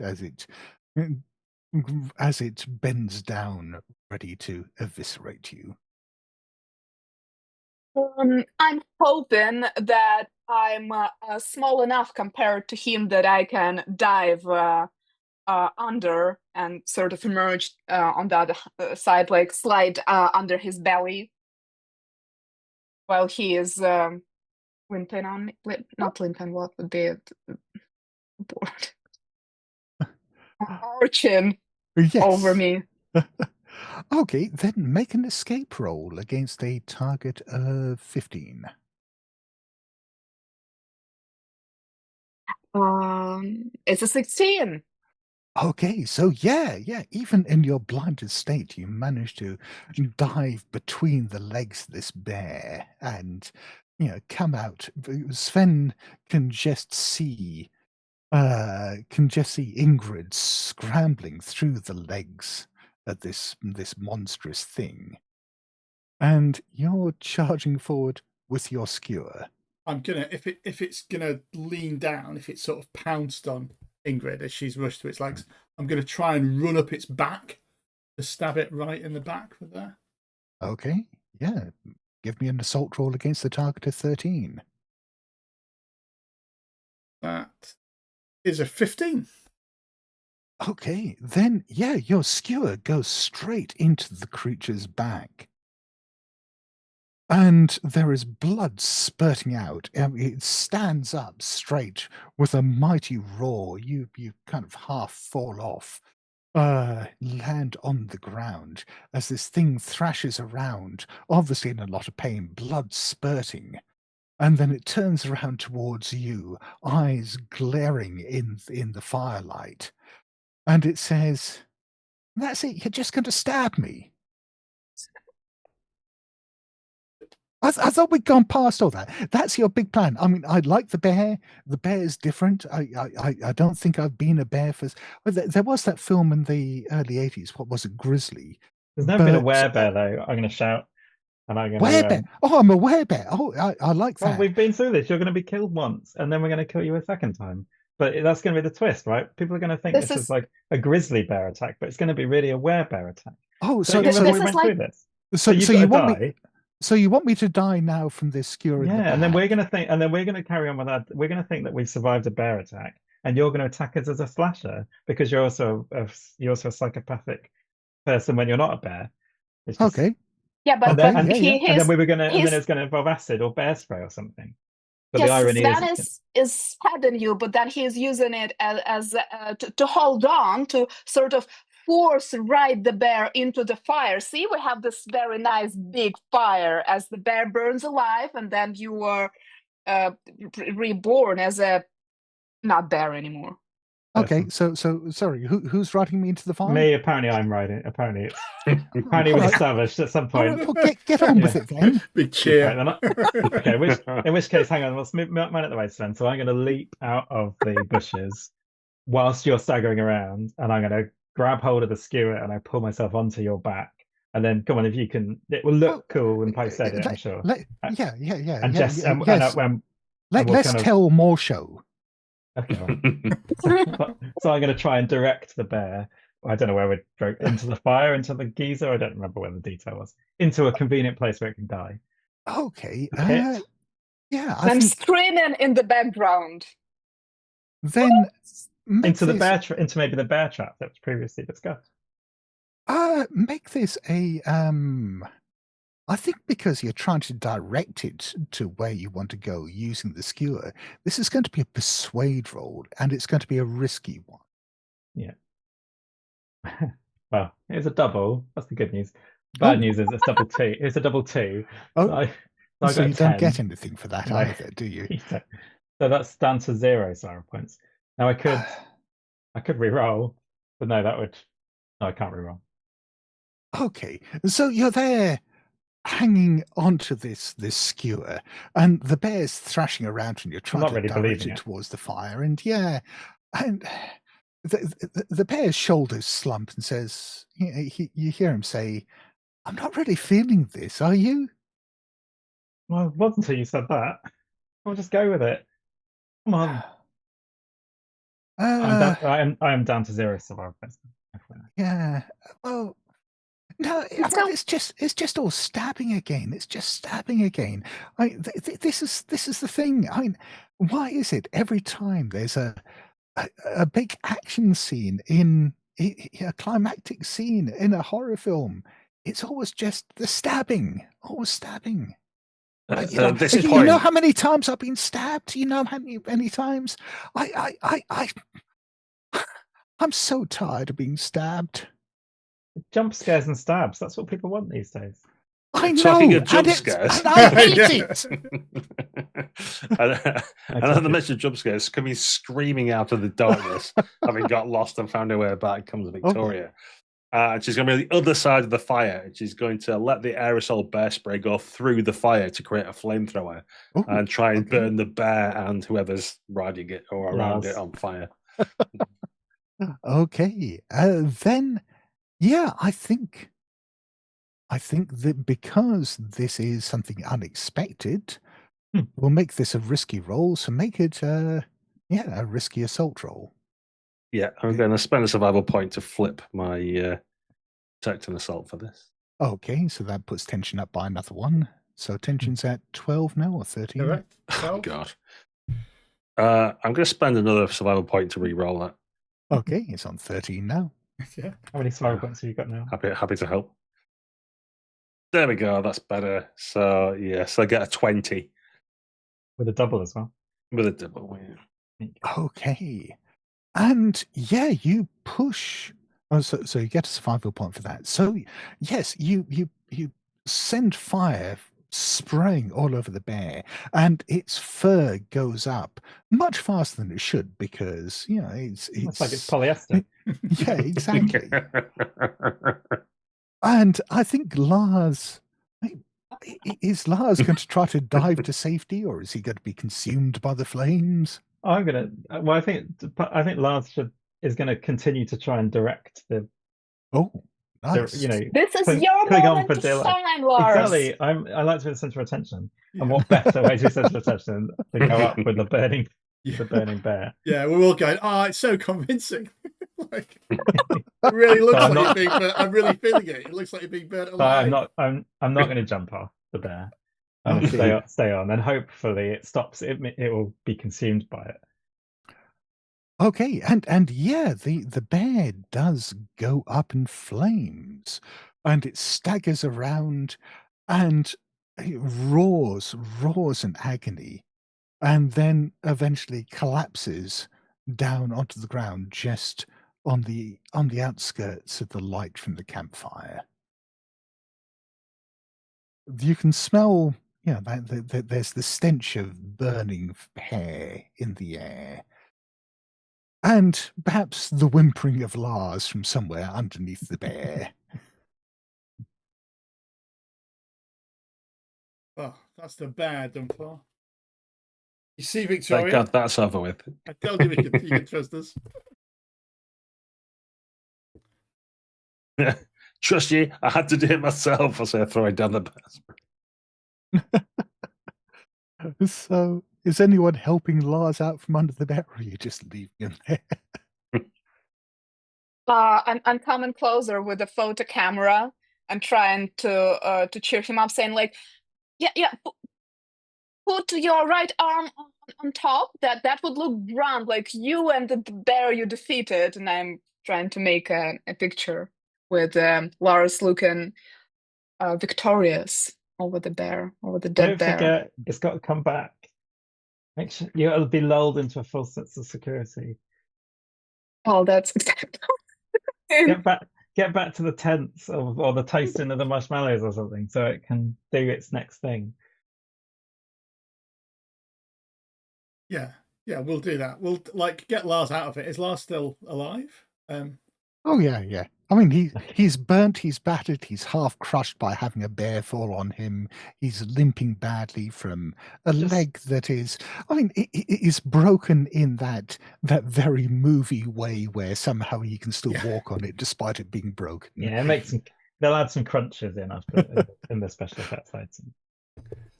bends down, ready to eviscerate you? I'm hoping that I'm small enough compared to him that I can dive under and sort of emerge on the other side, like slide under his belly while he is limping on me. Not limping, what would be it? Board. Arching over me. Okay, then make an escape roll against a target of 15. It's a 16. Okay, so yeah, even in your blinded state, you manage to dive between the legs of this bear and, come out. Sven can just see Ingrid scrambling through the legs of this monstrous thing. And you're charging forward with your skewer. I'm gonna if it's gonna lean down, if it's sort of pounced on Ingrid as she's rushed to its legs, I'm gonna try and run up its back to stab it right in the back with there. Okay, yeah. Give me an assault roll against the target of 13. That is a 15. Okay, then yeah, your skewer goes straight into the creature's back. And there is blood spurting out. It stands up straight with a mighty roar. You kind of half fall off, land on the ground as this thing thrashes around, obviously in a lot of pain, blood spurting. And then it turns around towards you, eyes glaring in the firelight. And it says, "That's it, you're just going to stab me." I thought we'd gone past all that. That's your big plan. I mean, I like the bear. The bear is different. I don't think I've been a bear for... Well, there was that film in the early 80s. What was it? Grizzly. There's never been a werebear, though. I'm going to shout. And I'm going to... Werebear? Oh, I'm a werebear. Oh, I like that. Well, we've been through this. You're going to be killed once, and then we're going to kill you a second time. But that's going to be the twist, right? People are going to think this is like a grizzly bear attack, but it's going to be really a werebear attack. Oh, so we went through this. So you want me... So you want me to die now from this skewer in the back? And then we're going to think, and then we're going to carry on with that. We're going to think that we've survived a bear attack, and you're going to attack us as a slasher because you're also a psychopathic person when you're not a bear. It's just, okay. Yeah, but and then we were going to, and then it's going to involve acid or bear spray or something. But yes, the irony Sven is stabbing you, but then he's using it as to hold on, to sort of force ride the bear into the fire. See, we have this very nice big fire as the bear burns alive, and then you are reborn as a not bear anymore. Okay, so sorry, who's riding me into the fire? Me, apparently I'm riding. Apparently we've established at some point. Right, well, get on with it then. Big cheer. Okay, in which case, hang on, let's move mine at the way, Sven. So I'm going to leap out of the bushes whilst you're staggering around, and I'm going to grab hold of the skewer and I pull myself onto your back. And then, come on, if you can, it will look cool in post-edit, I'm sure. Yeah. And yes. Let's tell more show. Okay. So I'm going to try and direct the bear. I don't know where we'd go, into the fire, into the geyser. I don't remember where the detail was. Into a convenient place where it can die. Okay. Yeah. I'm screaming in the background. Then into maybe the bear trap that was previously discussed. Make this a I think because you're trying to direct it to where you want to go using the skewer, this is going to be a persuade roll, and it's going to be a risky one. Yeah. Well, it's a double. That's the good news. Bad news is it's double two. It's a double two. Oh, so you don't get anything for that either, do you? So that's down to 0 Siren points. Now I could re-roll, but no, I can't re-roll. Okay, so you're there hanging onto this skewer, and the bear's thrashing around, and you're trying not to really direct believing it it. towards the fire. And and the bear's shoulders slump and says, you hear him say, "I'm not really feeling this. Are you?" Well, it wasn't until you said that. I'll just go with it. Come on. I am down to 0 survival points. Yeah. Well, no, I So- mean, it's just all stabbing again. It's just stabbing again. This is the thing. I mean, why is it every time there's a big action scene in a climactic scene in a horror film, it's always just the stabbing, always stabbing. At You this know point, how many times I've been stabbed? You know how many times I'm so tired of being stabbed. Jump scares and stabs. That's what people want these days. I talking know, of jump and scares, and I hate Yeah. it. and on the mention of jump scares, coming screaming out of the darkness, having got lost and found her way back, comes Victoria. She's going to be on the other side of the fire. She's going to let the aerosol bear spray go through the fire to create a flamethrower and try and burn the bear and whoever's riding it or around it on fire. Okay, then, yeah, I think that because this is something unexpected, we'll make this a risky roll. So make it, a risky assault roll. Yeah, I'm going to spend a survival point to flip my protect and assault for this. Okay, so that puts tension up by another 1. So tension's at 12 now or 13. Correct. Oh, God. I'm going to spend another survival point to re-roll that. Okay, it's on 13 now. Yeah. How many survival points have you got now? Happy to help. There we go. That's better. So yes, I get a 20 With a double as well. with a double. Yeah. Okay, and yeah, you push. Oh, so you get a survival point for that. So yes, you send fire spraying all over the bear, and its fur goes up much faster than it should because it's like it's polyester. Yeah, exactly. And I think Lars. Is Lars going to try to dive to safety, or is he going to be consumed by the flames? I'm gonna. Well, I think Lars is going to continue to try and direct the. Oh, nice. This is cling your on moment for to Dylan. shine, Lars. Exactly. I like to be the center of attention, and what better way to be center of attention than go up with the burning bear? Yeah, we're all going. Oh, it's so convincing. Like, it really looks So like you're being burnt. I'm really feeling it. It looks like you're being burnt So alive. I'm not going to jump off the bear. I'm going to stay on, and hopefully it stops. It will be consumed by it. Okay, and yeah, the bear does go up in flames, and it staggers around, and it roars in agony, and then eventually collapses down onto the ground just on the outskirts of the light from the campfire. You can smell, there's the stench of burning hair in the air. And perhaps the whimpering of Lars from somewhere underneath the bear. Oh, that's the bear done for. You see, Thank Victoria? God that's over with. I told you you could trust us. Trust you, I had to do it myself. I say throwing down the bear. So, is anyone helping Lars out from under the bear, or are you just leaving him there? I'm coming closer with a photo camera and trying to cheer him up, saying like, yeah, put your right arm on top. That would look grand, like you and the bear you defeated. And I'm trying to make a picture with Lars looking victorious over the bear, over the dead bear. Don't forget, it's got to come back. Make sure you'll be lulled into a full sense of security. Oh, that's exactly. Get back to the tents or the toasting of the marshmallows or something, so it can do its next thing. Yeah, we'll do that. We'll get Lars out of it. Is Lars still alive? Oh yeah. I mean, he's burnt, he's battered, he's half crushed by having a bear fall on him. He's limping badly from a leg that is, I mean, it is broken in that very movie way where somehow he can still walk on it despite it being broken. Yeah, it makes they'll add some crunches in after in the special effects item.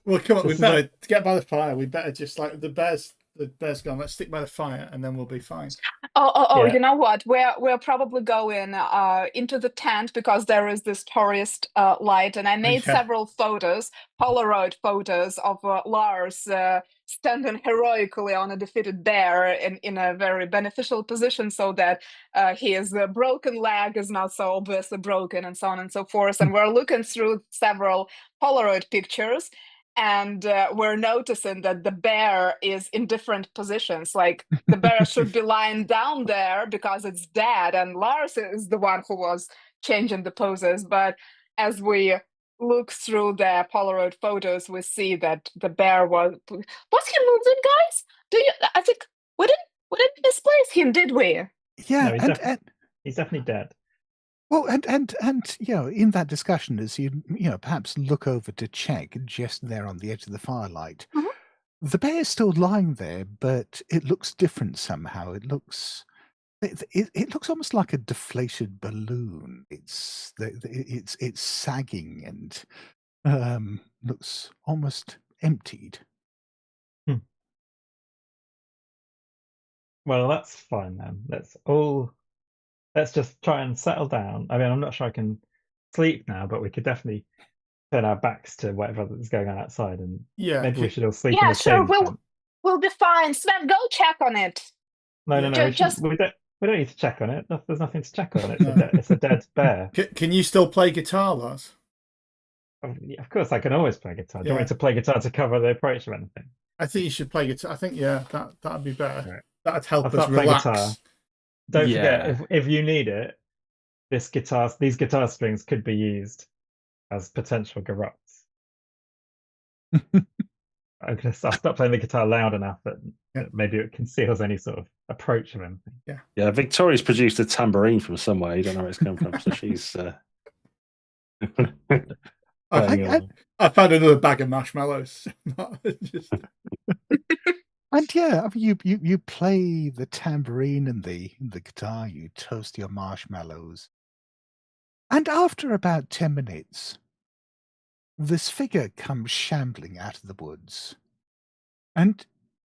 Well, come on, we better get by the fire. We better just like the bear's gone. Let's stick by the fire, and then we'll be fine. Oh! Yeah. You know what? We're probably going into the tent because there is this tourist light, and I made several photos, Polaroid photos of Lars standing heroically on a defeated bear in a very beneficial position, so that his broken leg is not so obviously broken, and so on and so forth. And we're looking through several Polaroid pictures. And we're noticing that the bear is in different positions. Like the bear should be lying down there because it's dead, and Lars is the one who was changing the poses. But as we look through the Polaroid photos, we see that the bear was he moving, guys? I think we didn't misplace him, did we? Yeah, no, he's definitely dead. Well, and in that discussion, as you perhaps look over to check just there on the edge of the firelight, the bear is still lying there, but it looks different somehow. It looks almost like a deflated balloon. It's sagging and looks almost emptied. Well, that's fine then. Let's just try and settle down. I mean, I'm not sure I can sleep now, but we could definitely turn our backs to whatever is going on outside, and maybe we should all sleep in the same tent. We'll be fine. Sven, go check on it. No. We don't need to check on it. There's nothing to check on. It's a dead bear. Can you still play guitar, Lars? Of course, I can always play guitar. Do you want me to play guitar to cover the approach or anything? I think you should play guitar. I think that'd be better. Right. That'd help us relax. Guitar. Don't forget, if you need it, these guitar strings could be used as potential garrotes. I'll stop playing the guitar loud enough that maybe it conceals any sort of approach of anything. Yeah, Victoria's produced a tambourine from somewhere. You don't know where it's come from, so she's. I found another bag of marshmallows. And you play the tambourine and the guitar, you toast your marshmallows. And after about 10 minutes, this figure comes shambling out of the woods. And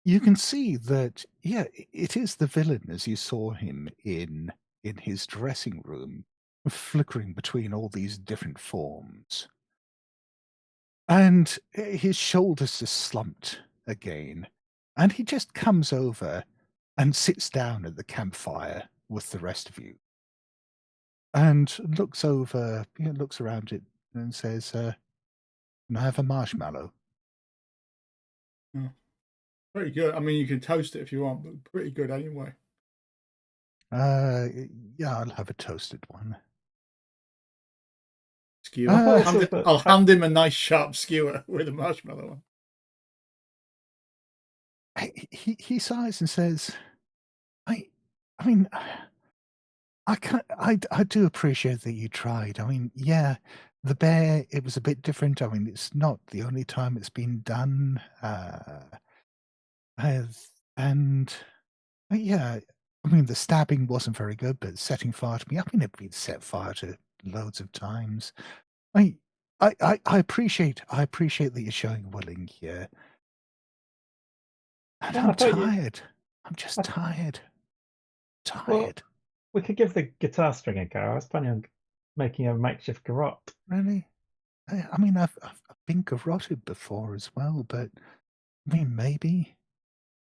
you can see that, it is the villain as you saw him in his dressing room, flickering between all these different forms. And his shoulders are slumped again. And he just comes over and sits down at the campfire with the rest of you. And looks around it and says, can I have a marshmallow? Pretty good. I mean, you can toast it if you want, but pretty good anyway. I'll have a toasted one. Skewer. I'll hand him a nice sharp skewer with a marshmallow on. He sighs and says, I mean, I do appreciate that you tried. I mean, the bear, it was a bit different. I mean, it's not the only time it's been done. I mean, the stabbing wasn't very good, but setting fire to me, I mean, it's been set fire to loads of times. I appreciate that you're showing willing here. And I'm tired. I'm just tired. Well, we could give the guitar string a go. I was planning on making a makeshift garrote. Really? I mean, I've been garroted before as well, but I mean, maybe.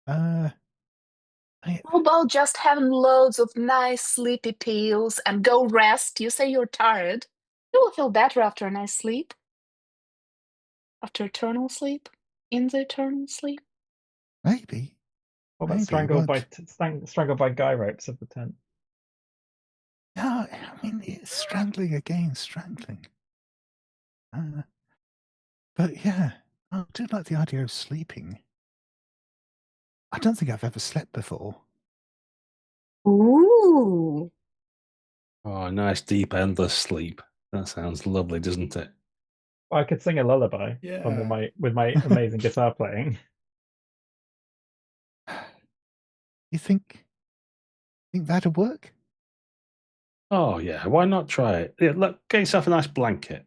How about just having loads of nice sleepy pills and go rest? You say you're tired. You will feel better after a nice sleep. After eternal sleep? In the eternal sleep? Maybe. What about strangled by guy ropes of the tent? No, I mean, it's strangling again, strangling. But I do like the idea of sleeping. I don't think I've ever slept before. Ooh. Oh, nice, deep, endless sleep. That sounds lovely, doesn't it? I could sing a lullaby Yeah. with my amazing guitar playing. You think that'd work? Oh, yeah. Why not try it? Yeah, look, get yourself a nice blanket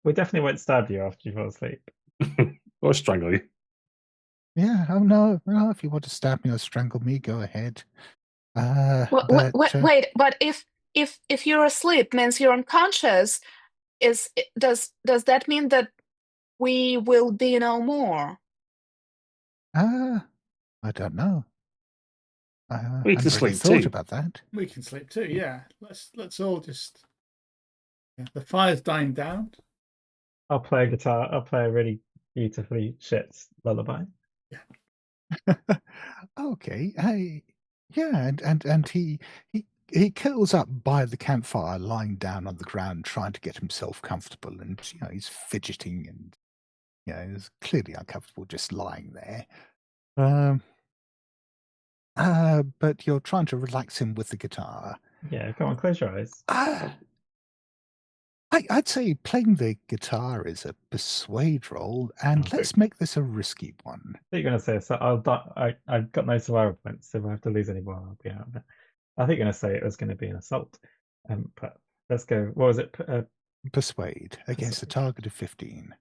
We definitely won't stab you after you fall asleep. or strangle you. Yeah. Oh no. If you want to stab me or strangle me, go ahead. Wait, but if you're asleep means you're unconscious, does that mean that we will be no more? I don't know. I We can hadn't really sleep thought too. about that. We can sleep too. Yeah. Let's all just. Yeah. The fire's dying down. I'll play a guitar. I'll play a really beautifully shit lullaby. Okay. Yeah, and he curls up by the campfire, lying down on the ground, trying to get himself comfortable, and he's fidgeting and he's clearly uncomfortable just lying there. But you're trying to relax him with the guitar. Yeah, come on, close your eyes. I'd say playing the guitar is a persuade roll, and Okay. let's make this a risky one. I think you're gonna say so. I've got no survival points, so if I have to lose any more, I'll be out of it. I think you're gonna say it was gonna be an assault. But let's go. What was it? Persuade against a target of 15.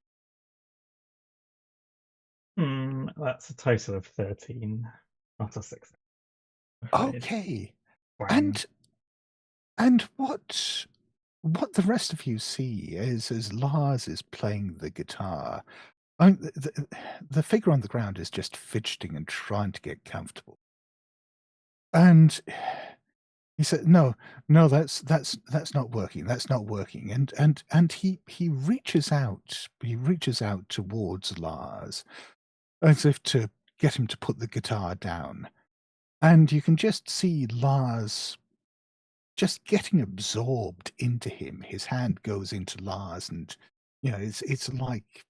That's a total of 13, not a 6. I'm afraid. Okay. Wang. And what the rest of you see is as Lars is playing the guitar, I mean, the figure on the ground is just fidgeting and trying to get comfortable. And he said, "No, that's not working. That's not working." And he reaches out. He reaches out towards Lars, as if to get him to put the guitar down. And you can just see Lars just getting absorbed into him. His hand goes into Lars, and it's like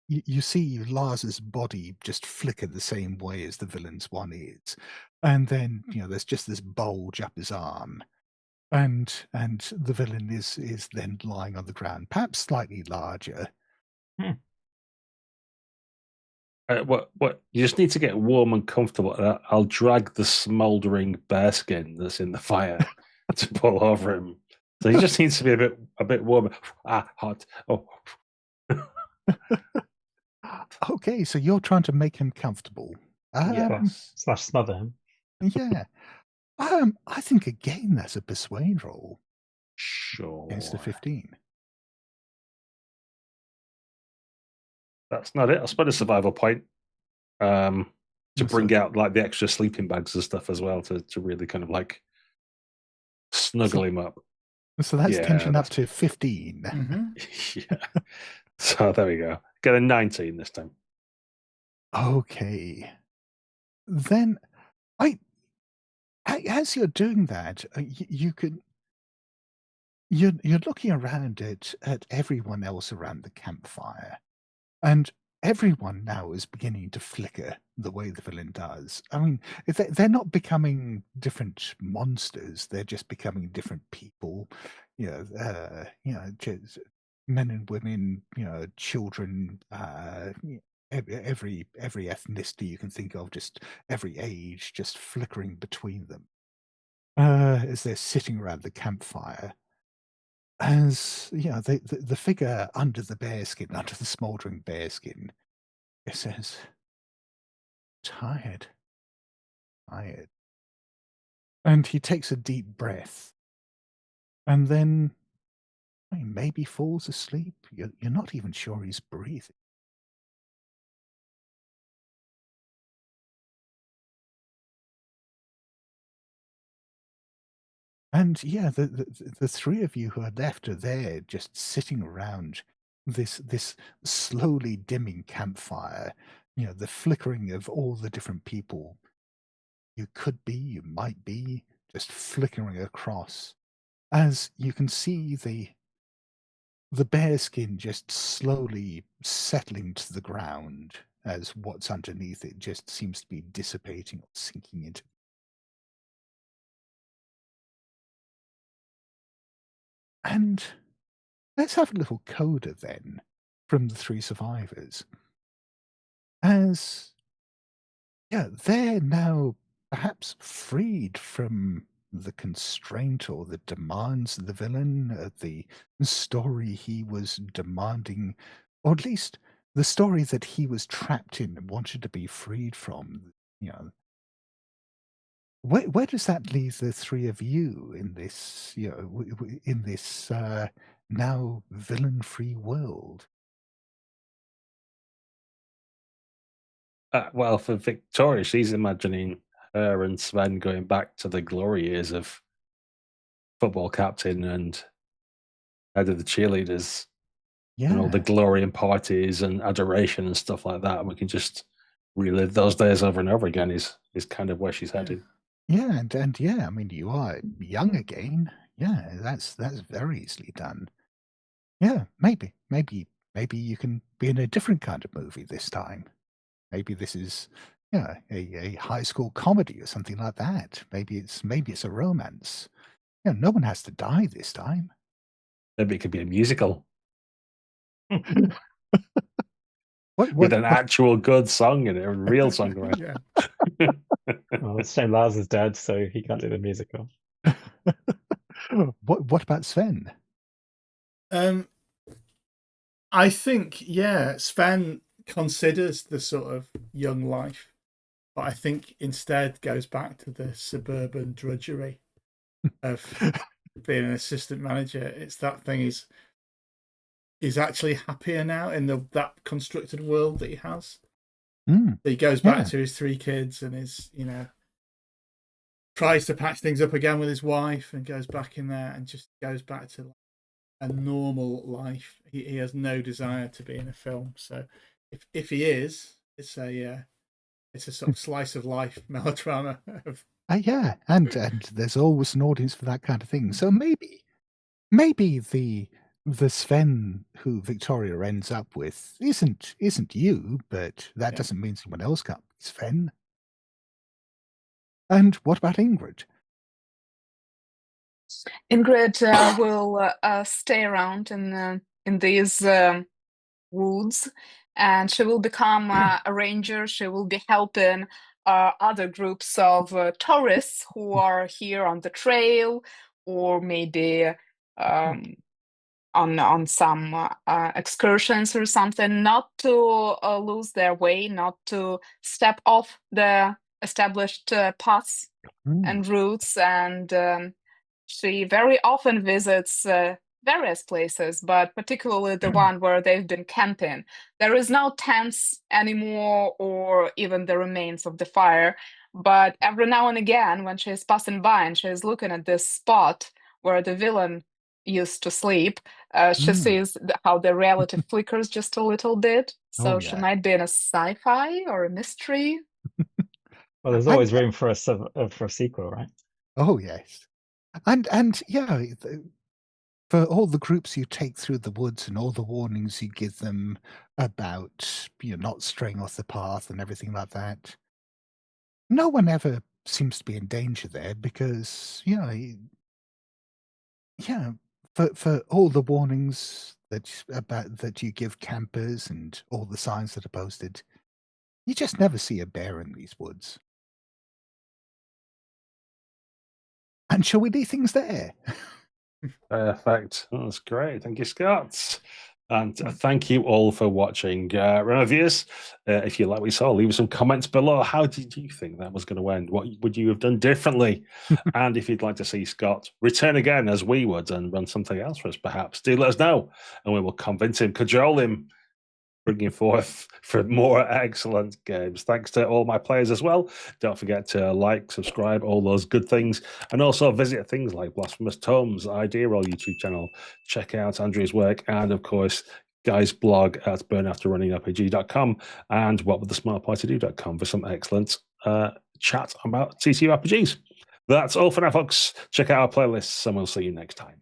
you see Lars's body just flicker the same way as the villain's one is, and then there's just this bulge up his arm, and the villain is then lying on the ground, perhaps slightly larger. What you just need to get warm and comfortable. I'll drag the smouldering bearskin that's in the fire to pull over him. So he just needs to be a bit warmer. Hot. Oh. Okay, so you're trying to make him comfortable. Yes. Slash smother him. Yeah. I think again that's a persuade roll. Sure. Against a 15. That's not it. I'll spend a survival point to bring out like the extra sleeping bags and stuff as well to really kind of like snuggle him up. So that's tension up to 15. Mm-hmm. Yeah. So there we go. Get a 19 this time. Okay. Then as you're doing that, you're looking around at everyone else around the campfire, and everyone now is beginning to flicker the way the villain does. I mean, they're not becoming different monsters; they're just becoming different people. Just men and women, children, every ethnicity you can think of, just every age, just flickering between them as they're sitting around the campfire. As the figure under the bearskin, under the smouldering bearskin, it says, "Tired, tired," and he takes a deep breath, and then maybe falls asleep. You're not even sure he's breathing. And yeah, the three of you who are left are there, just sitting around this slowly dimming campfire. The flickering of all the different people you could be, you might be, just flickering across, as you can see the bearskin just slowly settling to the ground, as what's underneath it just seems to be dissipating or sinking into. And let's have a little coda then from the 3 survivors. As they're now perhaps freed from the constraint or the demands of the villain, the story he was demanding, or at least the story that he was trapped in and wanted to be freed from. Where does that leave the 3 of you in this, in this now villain-free world? Well, for Victoria, she's imagining her and Sven going back to the glory years of football captain and head of the cheerleaders, and all the glory and parties and adoration and stuff like that. We can just relive those days over and over again. Is kind of where she's headed. Yeah, and I mean, you are young again. Yeah, that's very easily done. Yeah, maybe you can be in a different kind of movie this time. Maybe this is a high school comedy or something like that. Maybe it's a romance. No one has to die this time. Maybe it could be a musical. With an actual good song in it, a real song, right? Yeah. Well, it's a shame Lars is dead, so he can't do the musical. What about Sven? I think, Sven considers the sort of young life, but I think instead goes back to the suburban drudgery of being an assistant manager. It's that thing he's actually happier now in that constructed world that he has. He goes back to his 3 kids and tries to patch things up again with his wife and goes back in there and just goes back to a normal life. He has no desire to be in a film. So if he is, it's a sort of slice of life melodrama. And there's always an audience for that kind of thing. So maybe the Sven who Victoria ends up with isn't you, but that doesn't mean someone else can't be Sven. And what about Ingrid? Ingrid will stay around in these woods, and she will become a ranger. She will be helping other groups of tourists who are here on the trail, or maybe on some excursions or something, not to lose their way, not to step off the established paths and routes. And she very often visits various places, but particularly the one where they've been camping. There is no tents anymore, or even the remains of the fire. But every now and again, when she's passing by and she's looking at this spot where the villain used to sleep, she sees how the reality flickers just a little bit. So she might be in a sci-fi or a mystery. Well, there's always room for a sequel, right? Oh yes, and for all the groups you take through the woods and all the warnings you give them about not straying off the path and everything like that, no one ever seems to be in danger there because for all the warnings that you give campers and all the signs that are posted, you just never see a bear in these woods. And shall we leave things there? Perfect. That's great. Thank you, Scott. And thank you all for watching. Remember, viewers, if you like what you saw, leave some comments below. How did you think that was going to end? What would you have done differently? And if you'd like to see Scott return again, as we would, and run something else for us, perhaps, do let us know. And we will convince him, cajole him, bringing forth for more excellent games. Thanks to all my players as well. Don't forget to like, subscribe, all those good things. And also visit things like Blasphemous Tomes, Idea Roll YouTube channel. Check out Andrew's work. And of course, Guy's blog at burnafterrunningrpg.com and whatwouldthesmartpartydo.com for some excellent chat about TTRPGs. That's all for now, folks. Check out our playlists and we'll see you next time.